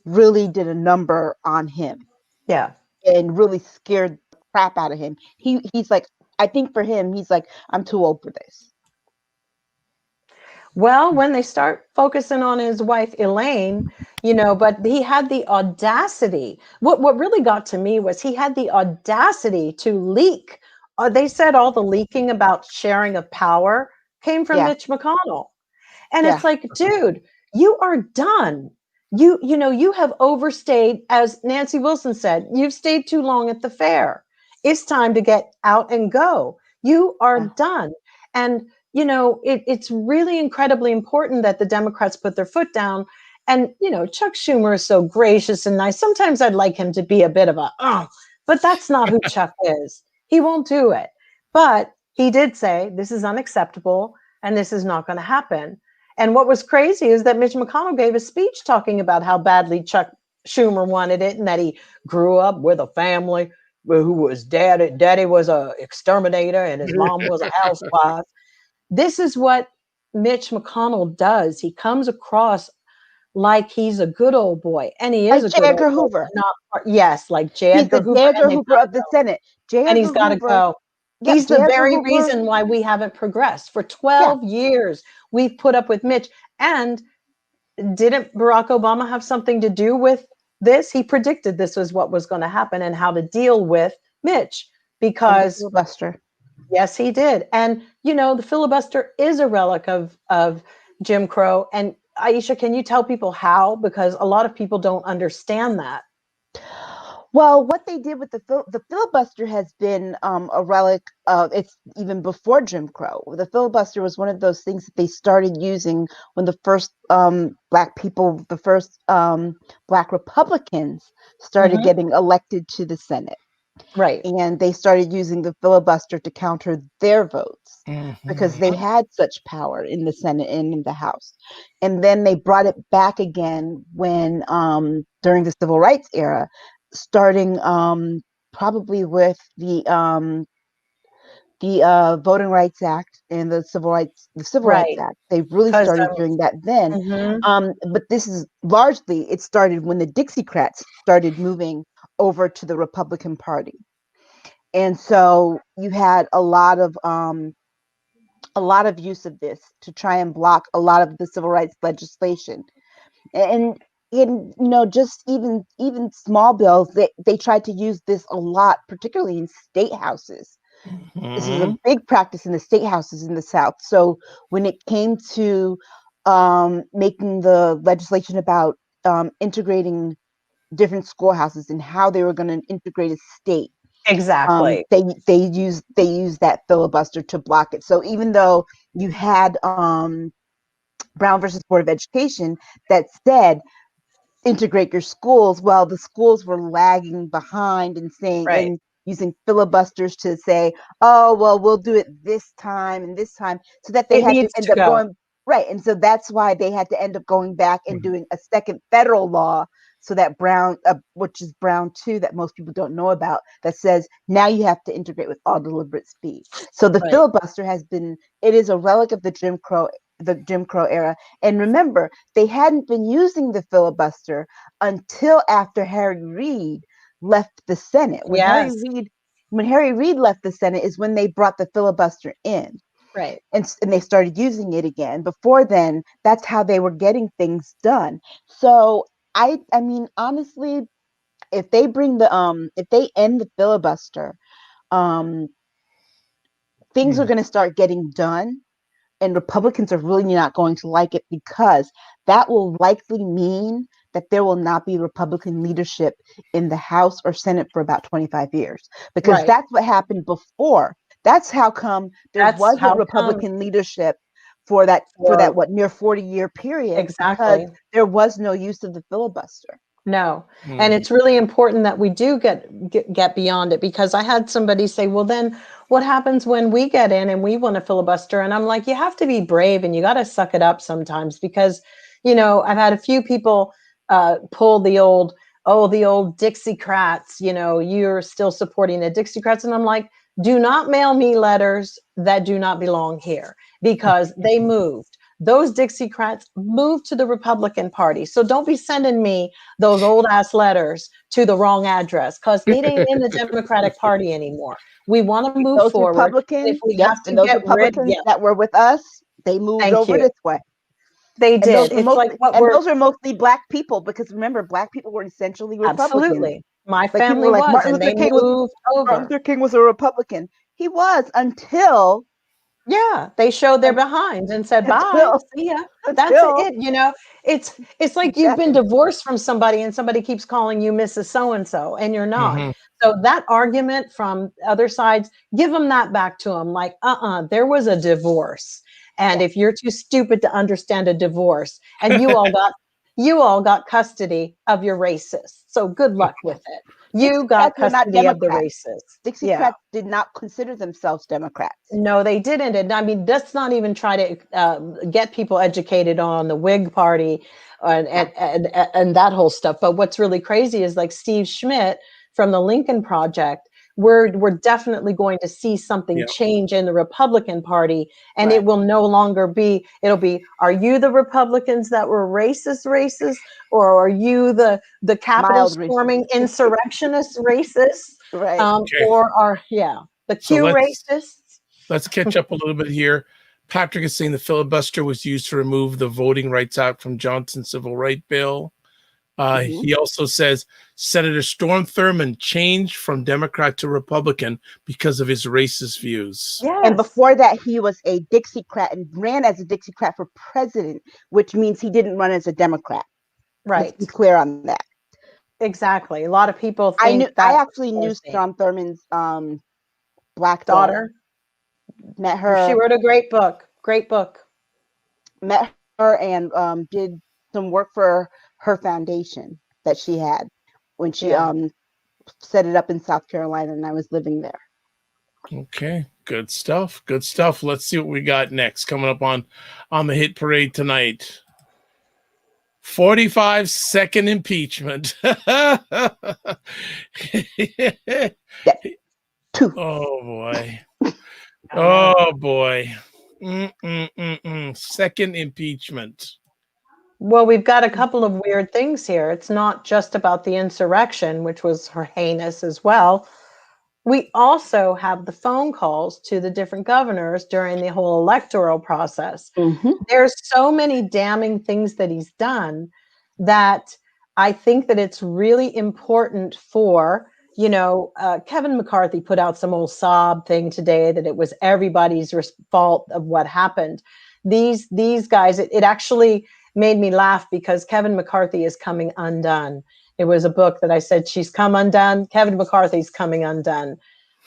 really did a number on him. Yeah. And really scared the crap out of him. He's like, I think for him, he's like, I'm too old for this. Well, when they start focusing on his wife, Elaine, but he had the audacity. What really got to me was he had the audacity to leak. They said all the leaking about sharing of power came from Mitch McConnell. And it's like, dude, you are done. You have overstayed, as Nancy Wilson said, you've stayed too long at the fair. It's time to get out and go. You are done. And it's really incredibly important that the Democrats put their foot down. And, Chuck Schumer is so gracious and nice. Sometimes I'd like him to be a bit of but that's not who Chuck is. He won't do it. But he did say, this is unacceptable and this is not going to happen. And what was crazy is that Mitch McConnell gave a speech talking about how badly Chuck Schumer wanted it and that he grew up with a family who was daddy was a exterminator and his mom was a housewife. This is what Mitch McConnell does. He comes across like he's a good old boy, and he is like a good J. Edgar old Hoover. boy. Yes, like J. Edgar Hoover. J. Edgar Hoover of the Senate. And he's got to go. Yep, he's the very reason why we haven't progressed. For 12 years, we've put up with Mitch. And didn't Barack Obama have something to do with this? He predicted this was what was going to happen and how to deal with Mitch, because filibuster. Yes, he did. And, the filibuster is a relic of Jim Crow. And Aisha, can you tell people how? Because a lot of people don't understand that. Well, what they did with the filibuster has been a relic of, it's even before Jim Crow. The filibuster was one of those things that they started using when the first Black Republicans started getting elected to the Senate. Right. And they started using the filibuster to counter their votes because they had such power in the Senate and in the House. And then they brought it back again when during the Civil Rights era, starting probably with the Voting Rights Act and the Civil Rights Act. They really started doing that then. But this is largely, it started when the Dixiecrats started moving over to the Republican Party. And so you had a lot of use of this to try and block a lot of the civil rights legislation. And just even small bills, they tried to use this a lot, particularly in state houses. This is a big practice in the state houses in the South. So when it came to making the legislation about integrating different schoolhouses and how they were going to integrate a state, exactly, they use that filibuster to block it. So even though you had Brown versus Board of Education that said integrate your schools, well, the schools were lagging behind and saying and using filibusters to say, oh, well, we'll do it this time and this time, so that they had to end up going right. And so that's why they had to end up going back and doing a second federal law, so that Brown, which is Brown 2, that most people don't know about, that says now you have to integrate with all deliberate speed. So the filibuster it is a relic of the Jim Crow era. And remember, they hadn't been using the filibuster until after Harry Reid left the Senate. When Harry Reid left the Senate is when they brought the filibuster in. Right. And they started using it again. Before then, that's how they were getting things done. So I mean, honestly, if they bring the if they end the filibuster, um, things are going to start getting done, and Republicans are really not going to like it, because that will likely mean that there will not be Republican leadership in the House or Senate for about 25 years, because Right. that's what happened before. That's how come there That's wasn't how come. Republican leadership for that For what near 40-year period, because exactly. there was no use of the filibuster. No. And it's really important that we do get beyond it, because I had somebody say, well, then what happens when we get in and we want to filibuster? And I'm like, you have to be brave and you got to suck it up sometimes, because, I've had a few people pull the old, oh, the old Dixiecrats, you're still supporting the Dixiecrats. And I'm like, do not mail me letters that do not belong here, because they moved. Those Dixiecrats moved to the Republican Party. So don't be sending me those old ass letters to the wrong address, because it ain't in the Democratic Party anymore. We want to move Those forward. And if Republicans, we yep, have to and those get rid, Republicans yeah, that were with us, they moved thank over you. this way. They And those did. were It's like mostly, what and we're those are mostly Black people, because remember, Black people were essentially Republicans. absolutely. My Like people family were like, was, and they moved Martin over. Luther King was a Republican. He was until Yeah, they showed their un- behinds and said, bye, until see ya. That's until it. It's like you've been exactly. divorced from somebody and somebody keeps calling you Mrs. So-and-so and you're not. Mhm. So that argument from other sides, give them that back to them. Like, there was a divorce. And Yeah. if you're too stupid to understand a divorce, and you all got custody of your racists. So good luck with it. You got Dixiecrats were not custody of the Democrats. racists. Yeah. Dixiecrats did not consider themselves Democrats. No, they didn't. And I mean, let's not even try to get people educated on the Whig Party Yeah. and that whole stuff. But what's really crazy is like Steve Schmidt from the Lincoln Project. We're definitely going to see something Yeah. change in the Republican Party, and Right. it will no longer be. It'll be: are you the Republicans that were racist, or are you the Capitol Mild racist. storming insurrectionist racists, Right. Okay. or are the So Q racists? let's catch up a little bit here. Patrick is saying the filibuster was used to remove the Voting Rights Act from Johnson's Civil Rights Bill. Mhm. He also says Senator Storm Thurmond changed from Democrat to Republican because of his racist views. And Yes. before that, he was a Dixiecrat and ran as a Dixiecrat for president, which means he didn't run as a Democrat. Let's be Right. clear on that. Exactly. A lot of people I think that actually knew Strom Thurmond's black daughter. daughter. Met She her, wrote a great book. Great book. and did some work for her foundation that she had when she Yeah. set it up in South Carolina, and I was living there. Okay, good stuff. Good stuff. Let's see what we got next coming up on the hit parade tonight. 45-second impeachment. Yeah. Two. Oh boy. Oh boy. Second impeachment. Well, we've got a couple of weird things here. It's not just about the insurrection, which was heinous as well. We also have the phone calls to the different governors during the whole electoral process. Mm-hmm. There's so many damning things that he's done that I think that it's really important for, Kevin McCarthy put out some old sob thing today that it was everybody's fault of what happened. These guys, it actually made me laugh, because Kevin McCarthy is coming undone. It was a book that I said, she's come undone. Kevin McCarthy's coming undone.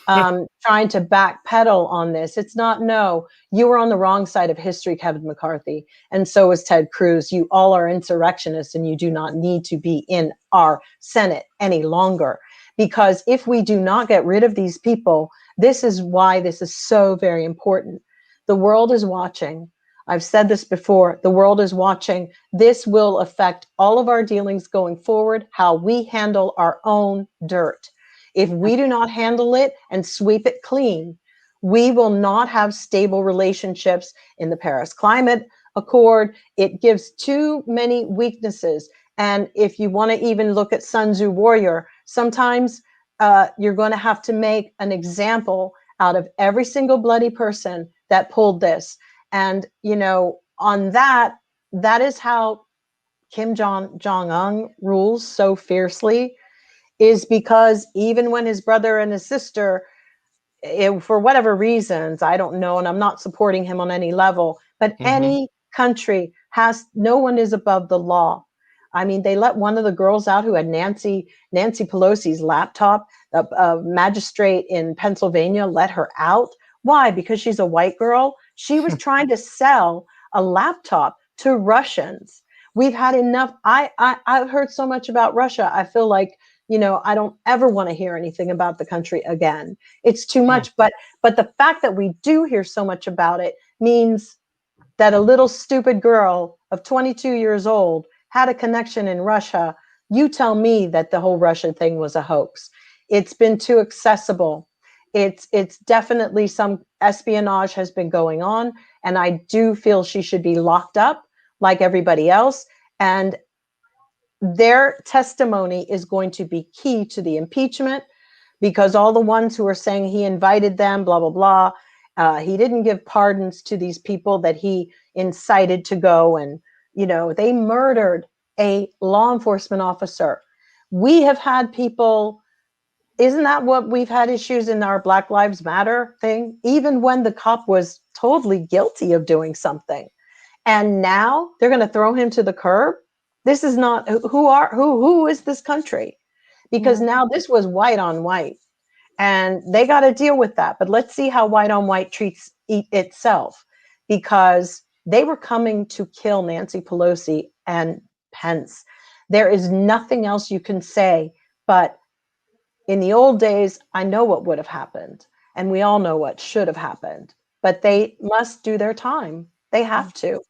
Trying to backpedal on this. It's not, no, you were on the wrong side of history, Kevin McCarthy. And so is Ted Cruz. You all are insurrectionists, and you do not need to be in our Senate any longer. Because if we do not get rid of these people, this is why this is so very important. The world is watching. I've said this before. The world is watching. This will affect all of our dealings going forward, how we handle our own dirt. If we do not handle it and sweep it clean, we will not have stable relationships in the Paris Climate Accord. It gives too many weaknesses. And if you want to even look at Sun Tzu Warrior, sometimes you're going to have to make an example out of every single bloody person that pulled this. And, on that is how Kim Jong-un rules so fiercely. is because even when his brother and his sister, for whatever reasons, I don't know, and I'm not supporting him on any level, but any country no one is above the law. I mean, they let one of the girls out who had Nancy Pelosi's laptop. A magistrate in Pennsylvania let her out. Why? Because she's a white girl. She was trying to sell a laptop to Russians. We've had enough. I've heard so much about Russia. I feel like, I don't ever want to hear anything about the country again. It's too much. But the fact that we do hear so much about it means that a little stupid girl of 22 years old had a connection in Russia. You tell me that the whole Russia thing was a hoax. It's been too accessible. It's definitely some espionage has been going on, and I do feel she should be locked up like everybody else. And their testimony is going to be key to the impeachment, because all the ones who are saying he invited them, blah, blah, blah, he didn't give pardons to these people that he incited to go. And, they murdered a law enforcement officer. We have had people, isn't that what we've had issues in our Black Lives Matter thing? Even when the cop was totally guilty of doing something. And now they're going to throw him to the curb. This is not who is this country? Because now this was white on white, and they got to deal with that. But let's see how white on white treats itself, because they were coming to kill Nancy Pelosi and Pence. There is nothing else you can say. But in the old days, I know what would have happened, and we all know what should have happened. But they must do their time. They have to.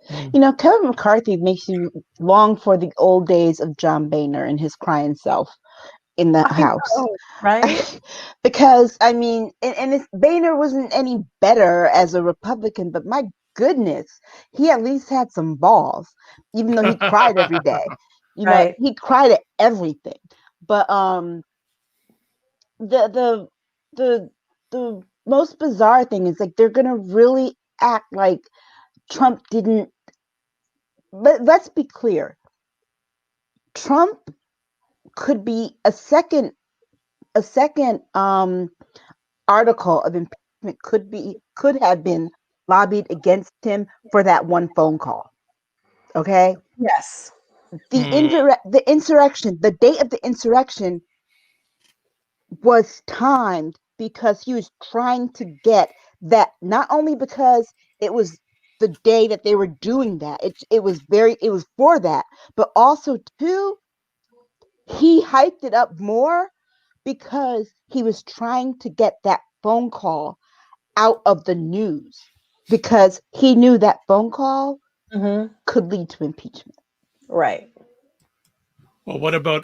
Kevin McCarthy makes you long for the old days of John Boehner and his crying self in the House. Know, right? Because, Boehner wasn't any better as a Republican, but my goodness, he at least had some balls, even though he cried every day. Right. He cried at everything. But the most bizarre thing is, like, they're gonna really act like Trump didn't. But let's be clear. Trump could be a second article of impeachment could have been lobbied against him for that one phone call. Okay? Yes. The insurrection, the date of the insurrection was timed because he was trying to get that, not only because it was the day that they were doing that. It was for that, but also too, he hyped it up more because he was trying to get that phone call out of the news, because he knew that phone call could lead to impeachment. Right. Well, what about?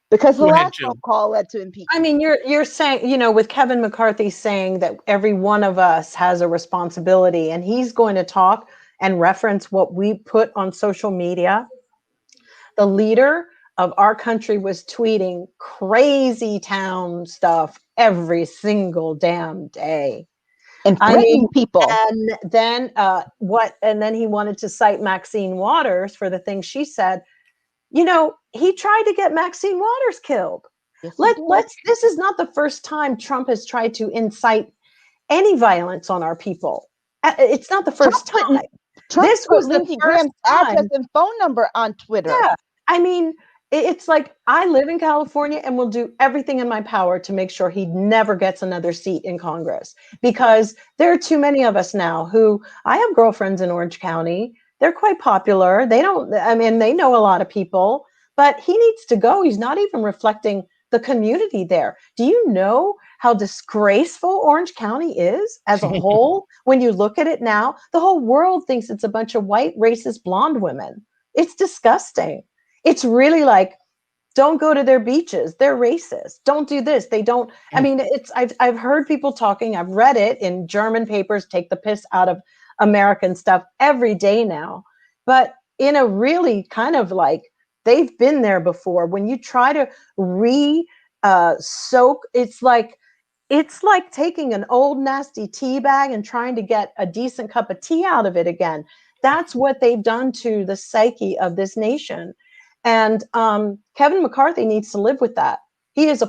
Because the last phone call led to impeachment. I mean, you're saying, with Kevin McCarthy saying that every one of us has a responsibility, and he's going to talk and reference what we put on social media. The leader of our country was tweeting crazy town stuff every single damn day. And threatening people. And then and then he wanted to cite Maxine Waters for the things she said. He tried to get Maxine Waters killed. Yes, this is not the first time Trump has tried to incite any violence on our people. It's not the first time. This was Lindsey Graham's address and phone number on Twitter. Yeah. I mean, it's like, I live in California and will do everything in my power to make sure he never gets another seat in Congress, because there are too many of us now who, I have girlfriends in Orange County. They're quite popular. They know a lot of people, but he needs to go. He's not even reflecting the community there. Do you know how disgraceful Orange County is as a whole? When you look at it now, the whole world thinks it's a bunch of white, racist, blonde women. It's disgusting. It's really like, don't go to their beaches. They're racist. Don't do this. They don't. I mean, I've heard people talking. I've read it in German papers, take the piss out of American stuff every day now. But in a really kind of like, they've been there before. When you try to soak, it's like taking an old nasty tea bag and trying to get a decent cup of tea out of it again. That's what they've done to the psyche of this nation. And Kevin McCarthy needs to live with that. He is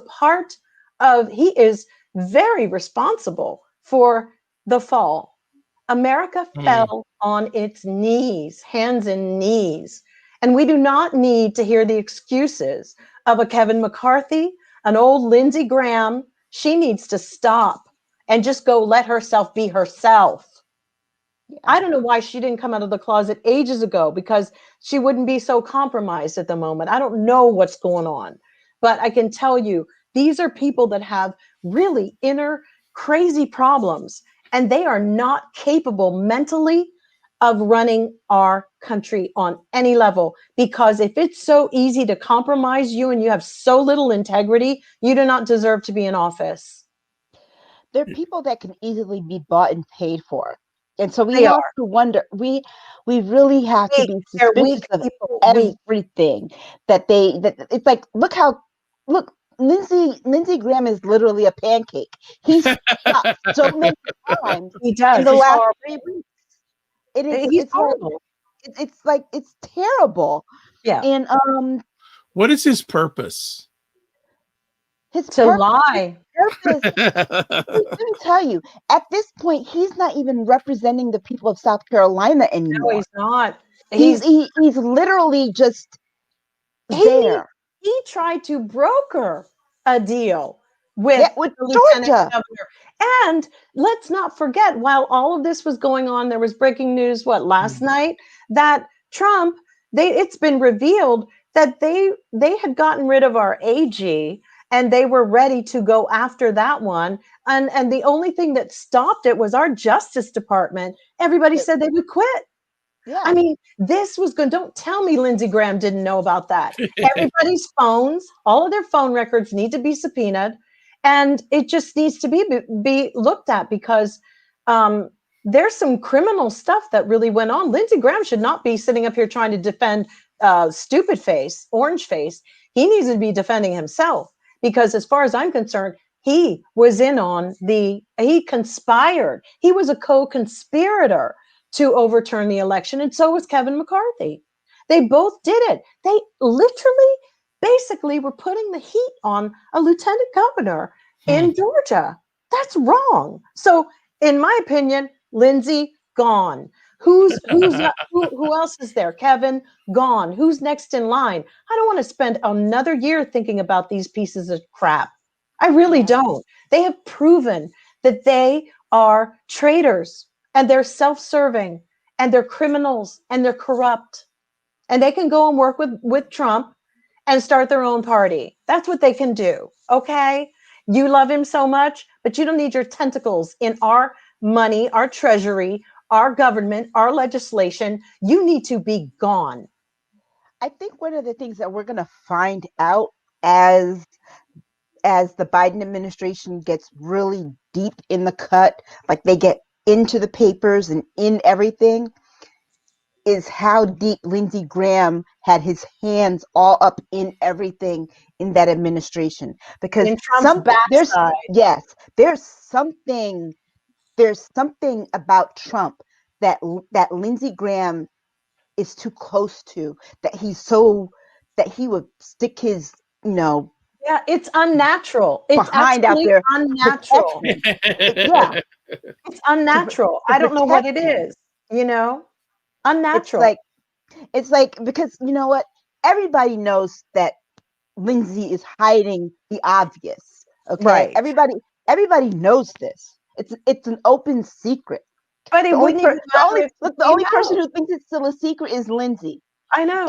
he is very responsible for the fall. America fell on its knees, hands and knees. And we do not need to hear the excuses of a Kevin McCarthy, an old Lindsey Graham. She needs to stop and just go let herself be herself. I don't know why she didn't come out of the closet ages ago, because she wouldn't be so compromised at the moment. I don't know what's going on, but I can tell you, these are people that have really inner crazy problems, and they are not capable mentally of running our country on any level. Because if it's so easy to compromise you and you have so little integrity, you do not deserve to be in office. They're people that can easily be bought and paid for. And so we They have are to wonder, we really have to weak. be They're suspicious weak of people. Weak. everything that it's like, look, Lindsey Graham is literally a pancake. He's stopped so many times He in does. the He's last horrible. 3 weeks. It is He's it's like horrible. it's like it's terrible. Yeah. And What is his purpose? his To lie. purpose, let me tell you, at this point, he's not even representing the people of South Carolina No, anymore. he's not. He's literally just He there. he tried to broker a deal with Yeah, with the lieutenant Georgia. governor. And let's not forget, while all of this was going on, there was breaking news, last night, that Trump, it's been revealed that they had gotten rid of our AG, and they were ready to go after that one. And the only thing that stopped it was our Justice Department. Everybody said they would quit. Yeah. I mean, this was good. Don't tell me Lindsey Graham didn't know about that. Everybody's phones, all of their phone records need to be subpoenaed, and it just needs to be looked at, because there's some criminal stuff that really went on. Lindsey Graham should not be sitting up here trying to defend stupid face, orange face. He needs to be defending himself, because as far as I'm concerned, he was he conspired. He was a co-conspirator to overturn the election, and so was Kevin McCarthy. They both did it. They literally, basically, were putting the heat on a lieutenant governor in Georgia. That's wrong. So, in my opinion, Lindsey, gone. Who else is there? Kevin, gone. Who's next in line? I don't want to spend another year thinking about these pieces of crap. I really don't. They have proven that they are traitors, and they're self-serving, and they're criminals, and they're corrupt, and they can go and work with Trump and start their own party. That's what they can do. Okay, you love him so much, but you don't need your tentacles in our money, our treasury, our government, our legislation. You need to be gone. I think one of the things that we're going to find out as the Biden administration gets really deep in the cut, like they get into the papers and in everything, is how deep Lindsey Graham had his hands all up in everything in that administration. Because In Trump's backside. there's something about Trump that Lindsey Graham is too close to, that he would stick his, Yeah, it's unnatural. It's behind out absolutely there, unnatural. yeah, It's unnatural. to I don't know what protect it him. is, you know? It's Unnatural. like because you know what? Everybody knows that Lindsay is hiding the obvious. Okay, Right. everybody knows this. It's an open secret. But it wouldn't even matter if it The came only person out. who thinks it's still a secret is Lindsay, I know.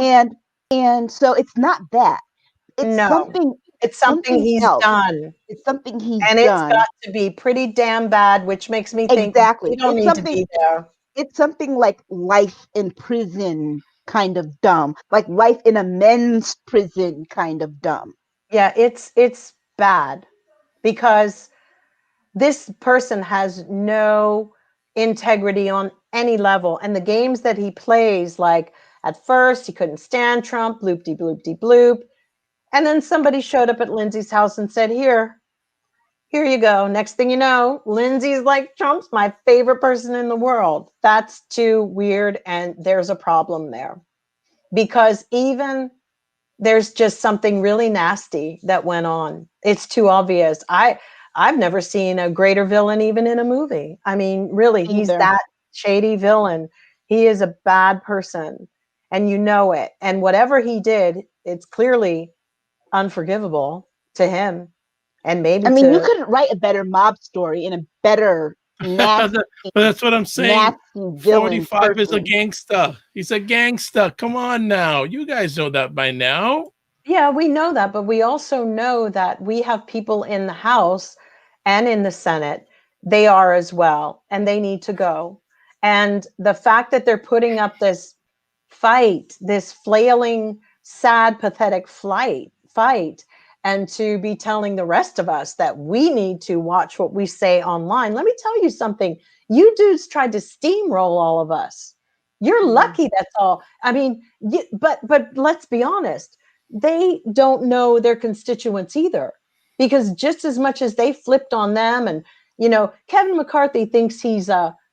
and so it's not that. It's No, it's something something he's else. done. It's something he's And it's done. got to be pretty damn bad, which makes me think Exactly. you don't need to be there. It's something like life in prison kind of dumb, like life in a men's prison kind of dumb. Yeah, it's bad, because this person has no integrity on any level. And the games that he plays, like at first he couldn't stand Trump, bloop de bloop de bloop. And then somebody showed up at Lindsay's house and said, here you go. Next thing you know, Lindsay's like, Trump's my favorite person in the world. That's too weird. And there's a problem there, because even there's just something really nasty that went on. It's too obvious. I've never seen a greater villain even in a movie. I mean, really, he's that shady villain. He is a bad person, and you know it. And whatever he did, it's clearly unforgivable to him. And maybe I mean, you couldn't write a better mob story in a better nasty, but that's what I'm saying. nasty villain 45 is a person. gangster. He's a gangster. Come on now. You guys know that by now. Yeah, we know that, but we also know that we have people in the House and in the Senate. They are as well, and they need to go. And the fact that they're putting up this fight, this flailing, sad, pathetic fight, and to be telling the rest of us that we need to watch what we say online. Let me tell you something. You dudes tried to steamroll all of us. You're lucky that's all. I mean, but let's be honest. They don't know their constituents either, because just as much as they flipped on them, and Kevin McCarthy thinks he's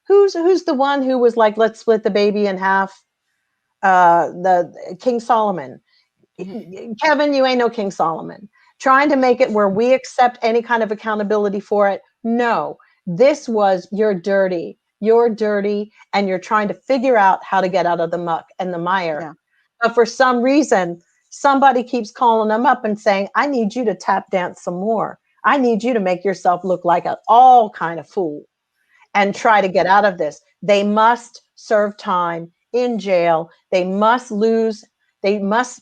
who's the one who was like, let's split the baby in half, the King Solomon. Kevin, you ain't no King Solomon. Trying to make it where we accept any kind of accountability for it. No, this was you're dirty, and you're trying to figure out how to get out of the muck and the mire. Yeah. But for some reason, somebody keeps calling them up and saying, I need you to tap dance some more. I need you to make yourself look like an all kind of fool and try to get out of this. They must serve time in jail. They must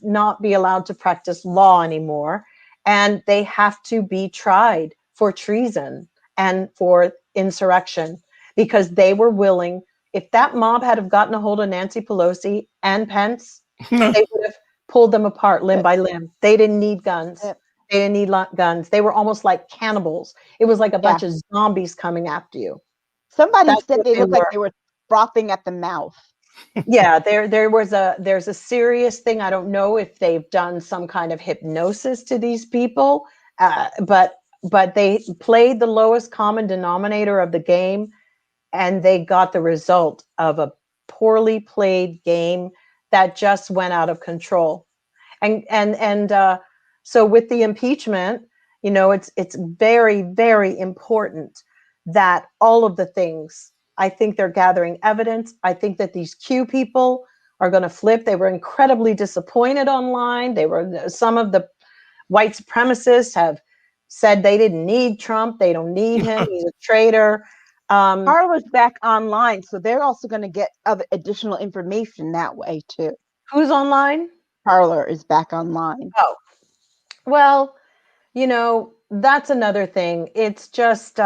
not be allowed to practice law anymore. And they have to be tried for treason and for insurrection, because they were willing. If that mob had have gotten a hold of Nancy Pelosi and Pence, they would have pulled them apart limb by limb. They didn't need guns. They didn't need guns. They were almost like cannibals. It was like a bunch of zombies coming after you. Somebody said they looked like they were frothing at the mouth. Yeah, there's a serious thing. I don't know if they've done some kind of hypnosis to these people, but they played the lowest common denominator of the game, and they got the result of a poorly played game that just went out of control. And so with the impeachment, it's very, very important that all of the things. I think they're gathering evidence. I think that these Q people are going to flip. They were incredibly disappointed online. Some of the white supremacists have said they didn't need Trump. They don't need him. He's a traitor. Parler's back online, so they're also going to get additional information that way too. Who's online? Parler is back online. Oh, well, that's another thing. It's just,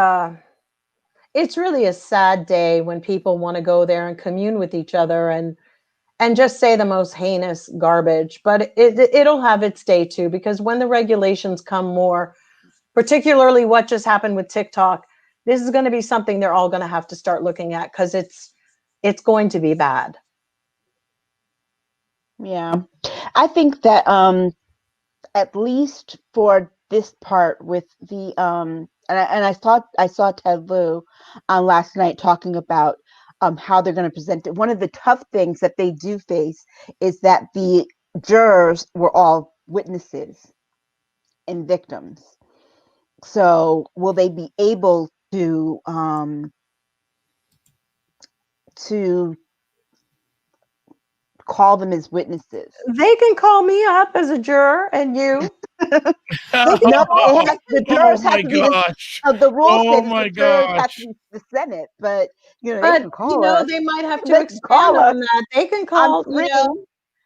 it's really a sad day when people want to go there and commune with each other and just say the most heinous garbage. But it'll have its day too, because when the regulations come more, particularly what just happened with TikTok, this is going to be something they're all going to have to start looking at, because it's going to be bad. Yeah, I think that at least for this part with the and I saw Ted Lieu last night talking about how they're going to present it. One of the tough things that they do face is that the jurors were all witnesses and victims. So will they be able to call them as witnesses? They can call me up as a juror, and you. The jurors have to be the rules say the jurors have to be the Senate, but they can call us. They might have to expand on that. They can call.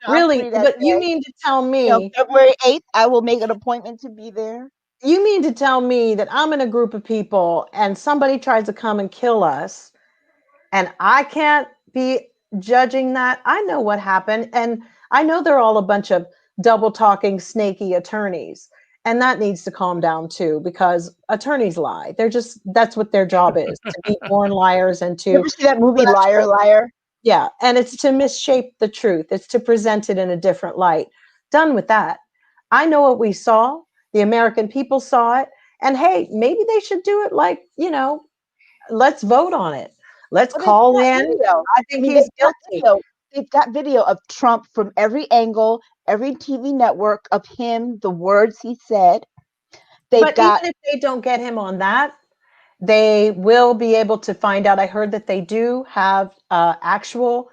Really, but you mean to tell me February 8th, I will make an appointment to be there? You mean to tell me that I'm in a group of people and somebody tries to come and kill us, and I can't be judging that? I know what happened, and I know they're all a bunch of double talking, snaky attorneys, and that needs to calm down too, because attorneys lie. That's what their job is, to be born liars and to. You ever see that movie Liar, Liar? Yeah, and it's to misshape the truth. It's to present it in a different light. Done with that. I know what we saw. The American people saw it, and hey, maybe they should do it like, let's vote on it. Let's call in. I think he's guilty. they've got video of Trump from every angle, every TV network of him, the words he said. But even if they don't get him on that, they will be able to find out. I heard that they do have actual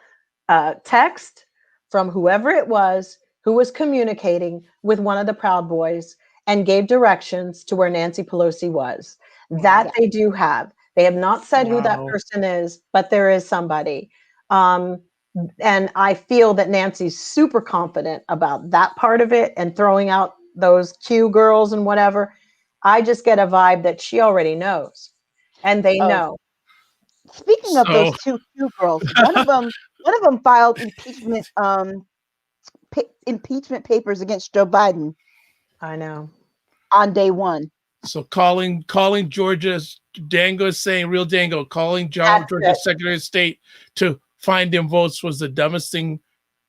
text from whoever it was who was communicating with one of the Proud Boys and gave directions to where Nancy Pelosi was. That they do have. They have not said who that person is, but there is somebody. And I feel that Nancy's super confident about that part of it and throwing out those Q girls and whatever. I just get a vibe that she already knows, and they know. Speaking of those two girls, one of them filed impeachment papers against Joe Biden. I know. On day one. So calling Georgia's Dango is saying, real Dango, calling Georgia's Secretary of State to find him votes was the dumbest thing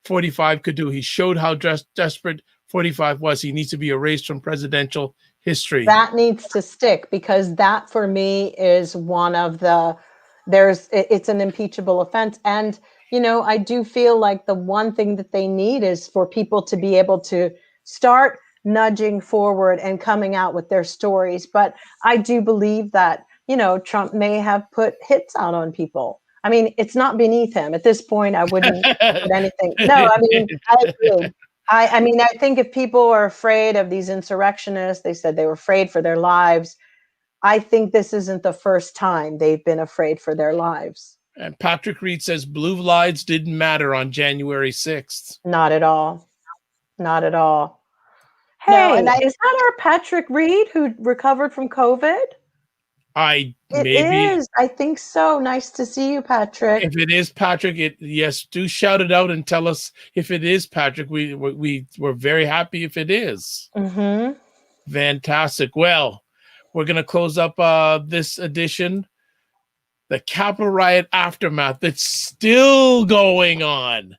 45 could do. He showed how desperate 45 was. He needs to be erased from presidential history. That needs to stick, because that for me is one of the, it's an impeachable offense. And, you know, I do feel like the one thing that they need is for people to be able to start nudging forward and coming out with their stories. But I do believe that, you know, Trump may have put hits out on people. I mean, it's not beneath him. At this point, I wouldn't put anything. No, I mean, I agree. I mean, I think if people are afraid of these insurrectionists, they said they were afraid for their lives. I think this isn't the first time they've been afraid for their lives. And Patrick Reed says blue lives didn't matter on January 6th. Not at all. Not at all. Hey, is that our Patrick Reed who recovered from COVID? It is. I think so. Nice to see you, Patrick. If it is Patrick, yes, do shout it out and tell us if it is Patrick. We're very happy if it is. Mm-hmm. Fantastic. Well, we're going to close up this edition. The Capitol riot aftermath that's still going on.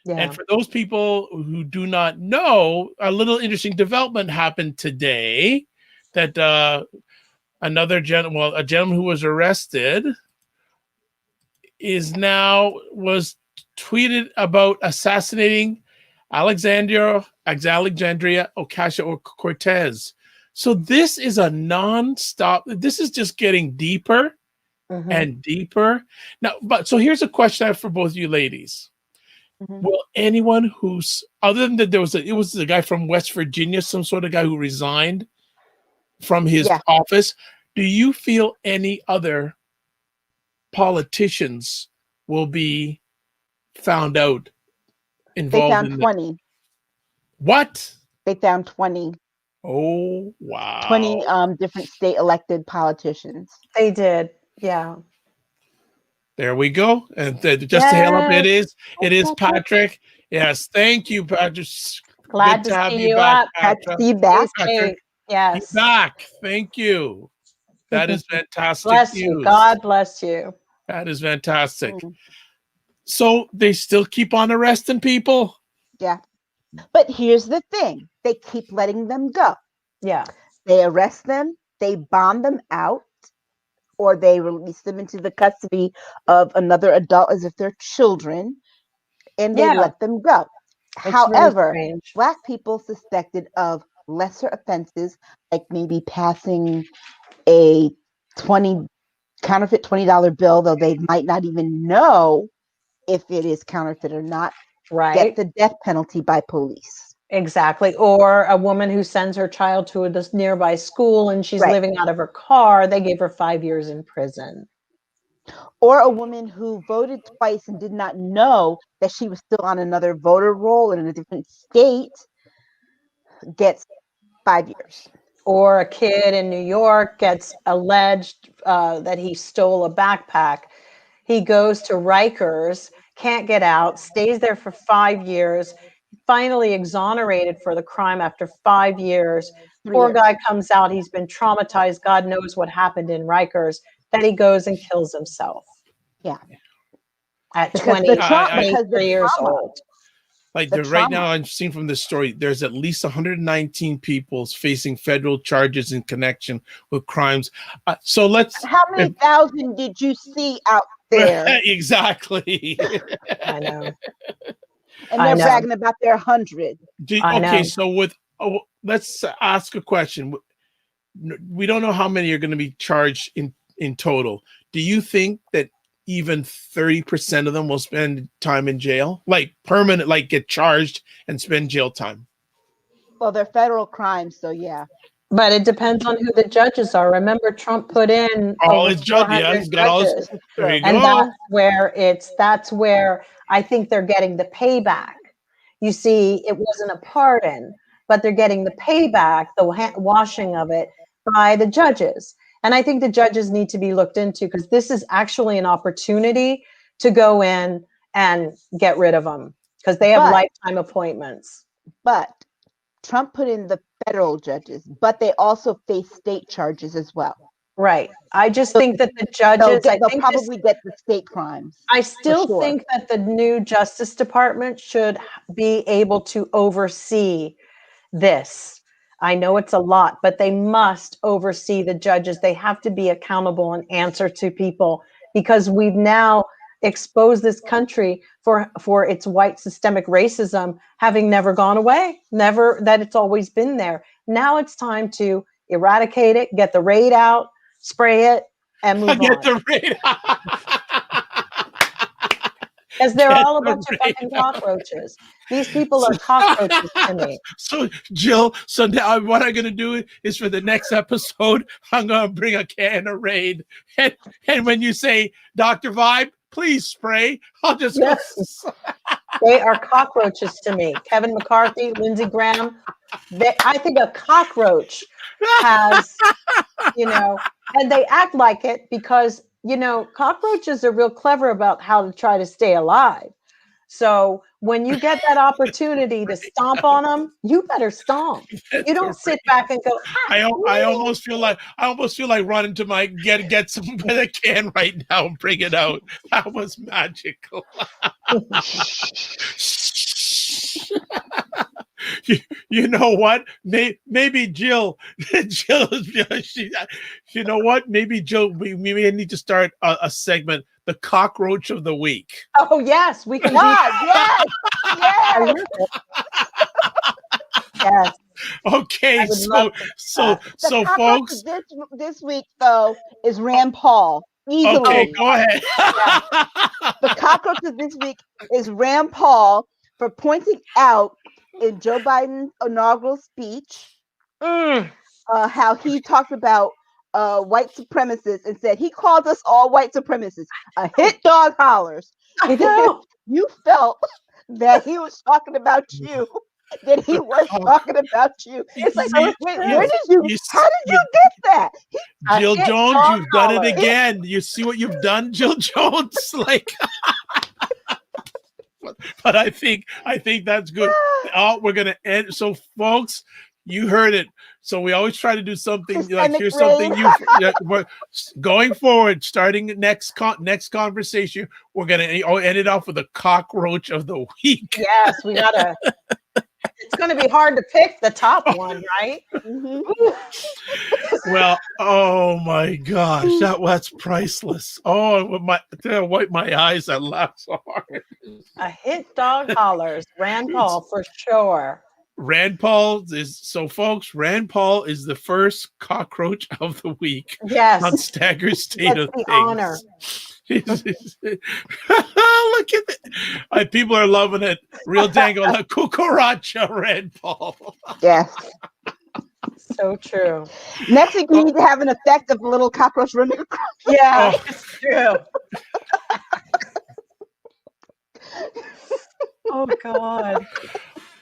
Yeah. And for those people who do not know, a little interesting development happened today that a gentleman who was arrested was tweeted about assassinating Alexandria Ocasio-Cortez. So this is a nonstop. This is just getting deeper and deeper. Now, so here's a question I have for both of you ladies. Will anyone who's other than that, it was the guy from West Virginia, some sort of guy who resigned from his office. Do you feel any other politicians will be found out involved? They found 20. What? They found 20. Oh, wow. 20 different state elected politicians. They did. Yeah. There we go. And just to hail up, it is Patrick. Yes, thank you, Patrick. Glad to have you back. Glad to see you back. Patrick. Yes. Be back. Thank you. That is fantastic. Bless you. God bless you. That is fantastic. So they still keep on arresting people? Yeah. But here's the thing. They keep letting them go. Yeah. They arrest them, they bond them out, or they release them into the custody of another adult as if they're children, and they let them go. It's However, really Black people suspected of lesser offenses, like maybe passing a counterfeit $20 bill, though they might not even know if it is counterfeit or not, get the death penalty by police. Exactly. Or a woman who sends her child to this nearby school and she's living out of her car, they gave her 5 years in prison. Or a woman who voted twice and did not know that she was still on another voter roll in a different state gets 5 years. Or a kid in New York gets alleged that he stole a backpack. He goes to Rikers, can't get out, stays there for 5 years, finally exonerated for the crime after 5 years. Poor guy comes out, he's been traumatized. God knows what happened in Rikers. Then he goes and kills himself. Yeah. At 23 years old. Like right now, I'm seeing from this story, there's at least 119 people facing federal charges in connection with crimes. So let's. How many thousand did you see out there. Exactly. I know. And I they're know. bragging about their 100. I Okay, know. so let's ask a question. We don't know how many are going to be charged in total. Do you think that even 30% of them will spend time in jail, like permanent, like get charged and spend jail time? Well, they're federal crimes, so yeah. But it depends on who the judges are. Remember, Trump put in All over his judges, yeah, 400 he's got all his. judges. There you And go. that's where I think they're getting the payback. You see, it wasn't a pardon, but they're getting the payback, the washing of it by the judges. And I think the judges need to be looked into, because this is actually an opportunity to go in and get rid of them, because they have lifetime appointments. But Trump put in the federal judges, but they also face state charges as well. Right. I just think that the judges, they'll probably get the state crimes. I still think that the new Justice Department should be able to oversee this. I know it's a lot, but they must oversee the judges. They have to be accountable and answer to people, because we've now exposed this country for its white systemic racism having never gone away, never, that it's always been there. Now it's time to eradicate it, get the raid out, spray it, and move on. Get the raid out. Because they're all a bunch of fucking cockroaches. These people are cockroaches to me. So, Jill, so now what I'm going to do is for the next episode, I'm going to bring a can of Raid. And when you say, Dr. Vibe, please spray, I'll just go. They are cockroaches to me. Kevin McCarthy, Lindsey Graham. I think a cockroach has, and they act like it because, cockroaches are real clever about how to try to stay alive. So when you get that opportunity to stomp on them, you better stomp. You don't sit back and go. I almost feel like running to my get some a can right now and bring it out. That was magical. You know what? Maybe Jill, you know what? Maybe Jill, we may need to start a segment, the cockroach of the week. Oh yes, we can. Yes. Okay, so folks, this week though is Rand Paul. Easily. Okay, go ahead. The cockroach of this week is Rand Paul for pointing out in Joe Biden's inaugural speech how he talked about white supremacists and said he called us all white supremacists. A hit dog hollers. You felt that he was talking about you, that he was talking about you. It's like, wait, how did you get that? Jill Jones, you've done it again. You see what you've done, Jill Jones? But I think that's good. We're gonna end. So, folks, you heard it. So we always try to do something here's something we're going forward. Starting next conversation, we're gonna end it off with a cockroach of the week. Yes, we gotta. It's going to be hard to pick the top one, right? Well, oh my gosh, that's priceless. Oh, I wipe my eyes. I laugh so hard. A hit dog hollers, Rand Paul for sure. Rand Paul folks, Rand Paul is the first cockroach of the week. Yes. On Staggers State of Things. Honor. Look at it. People are loving it. Real dango like cucaracha, Rand Paul. Yes. So true. Next week we need to have an effect of a little cockroach running across. Yeah, it's true. Oh God.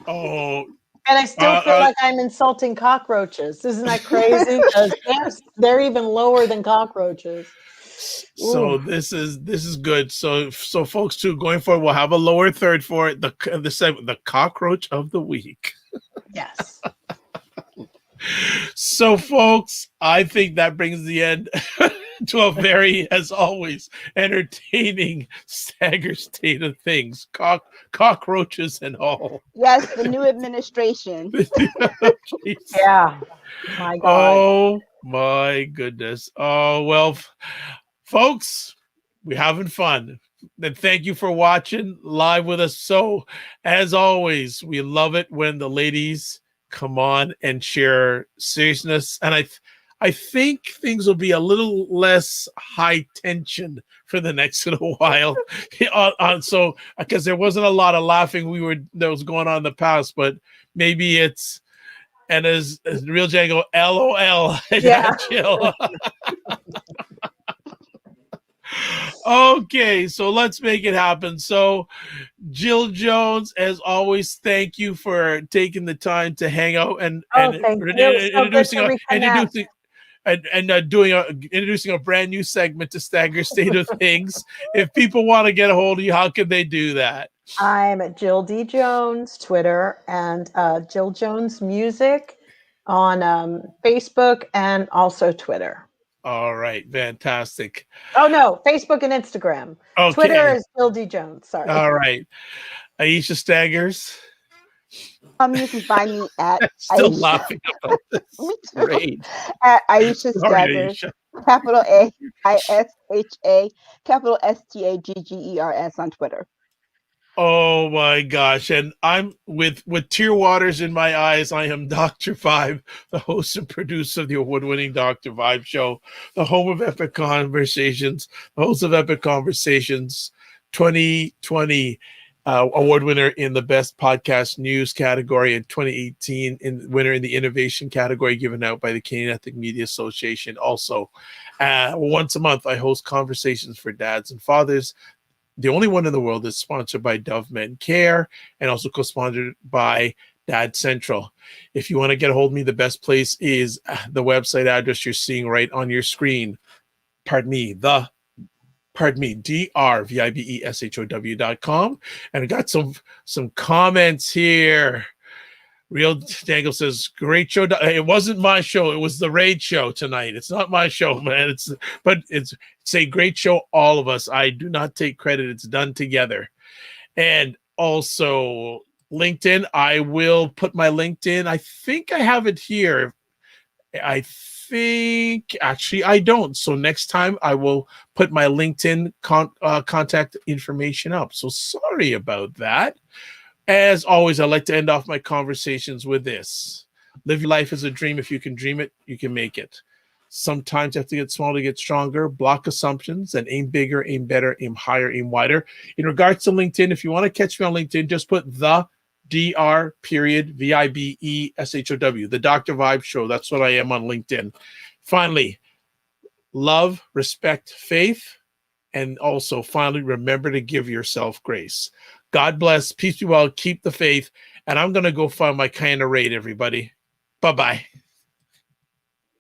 Oh. And I still feel like I'm insulting cockroaches. Isn't that crazy? Because they're even lower than cockroaches. So this is good. So folks too, going forward, we'll have a lower third for it. The cockroach of the week. Yes. So folks, I think that brings the end to a very, as always, entertaining Stagger State of Things. Cockroaches and all. Yes, the new administration. Yeah. My God. Oh my goodness. Oh well, folks, we're having fun. Then thank you for watching live with us. So as always, we love it when the ladies come on and share seriousness. And I think things will be a little less high tension for the next little while. So because there wasn't a lot of laughing that was going on in the past, but maybe it's, and as Real Django, LOL. Yeah. Jill. Okay, so let's make it happen. So Jill Jones, as always, thank you for taking the time to hang out and introducing a brand new segment to Stagger State of Things. If people want to get a hold of you, how can they do that? I'm at Jill D. Jones, Twitter, and Jill Jones Music on Facebook and also Twitter. All right, fantastic. Oh, no, Facebook and Instagram. Okay. Twitter is Jill D. Jones, sorry. All right. Aisha Staggers. You can find me at Still Aisha. laughing about this. Great. At Aisha Staggers, capital AISHA, capital STAGGERS on Twitter. Oh my gosh. And I'm with tear waters in my eyes. I am Dr. Vibe, the host and producer of the award-winning Dr. Vibe Show, the home of Epic Conversations, the host of Epic Conversations 2020 award winner in the best podcast news category, in 2018 winner in the innovation category given out by the Canadian Ethnic Media Association. Also, once a month, I host Conversations for Dads and Fathers, the only one in the world that's sponsored by Dove Men Care and also co-sponsored by Dad Central. If you want to get a hold of me, the best place is the website address you're seeing right on your screen. drvibeshow.com. And I got some comments here. Real Dangle says, great show. It wasn't my show. It was the Raid show tonight. It's not my show, man. It's a great show, all of us. I do not take credit. It's done together. And also LinkedIn. I will put my LinkedIn. I think I have it here. I think actually I don't. So next time I will put my LinkedIn contact information up. So sorry about that. As always, I like to end off my conversations with this. Live your life as a dream. If you can dream it, you can make it. Sometimes you have to get small to get stronger. Block assumptions and aim bigger, aim better, aim higher, aim wider. In regards to LinkedIn, if you want to catch me on LinkedIn, just put the Dr. VIBESHOW, the Dr. Vibe Show. That's what I am on LinkedIn. Finally, love, respect, faith, and also finally, remember to give yourself grace. God bless. Peace be well. Keep the faith. And I'm going to go find my kind of raid, everybody. Bye-bye.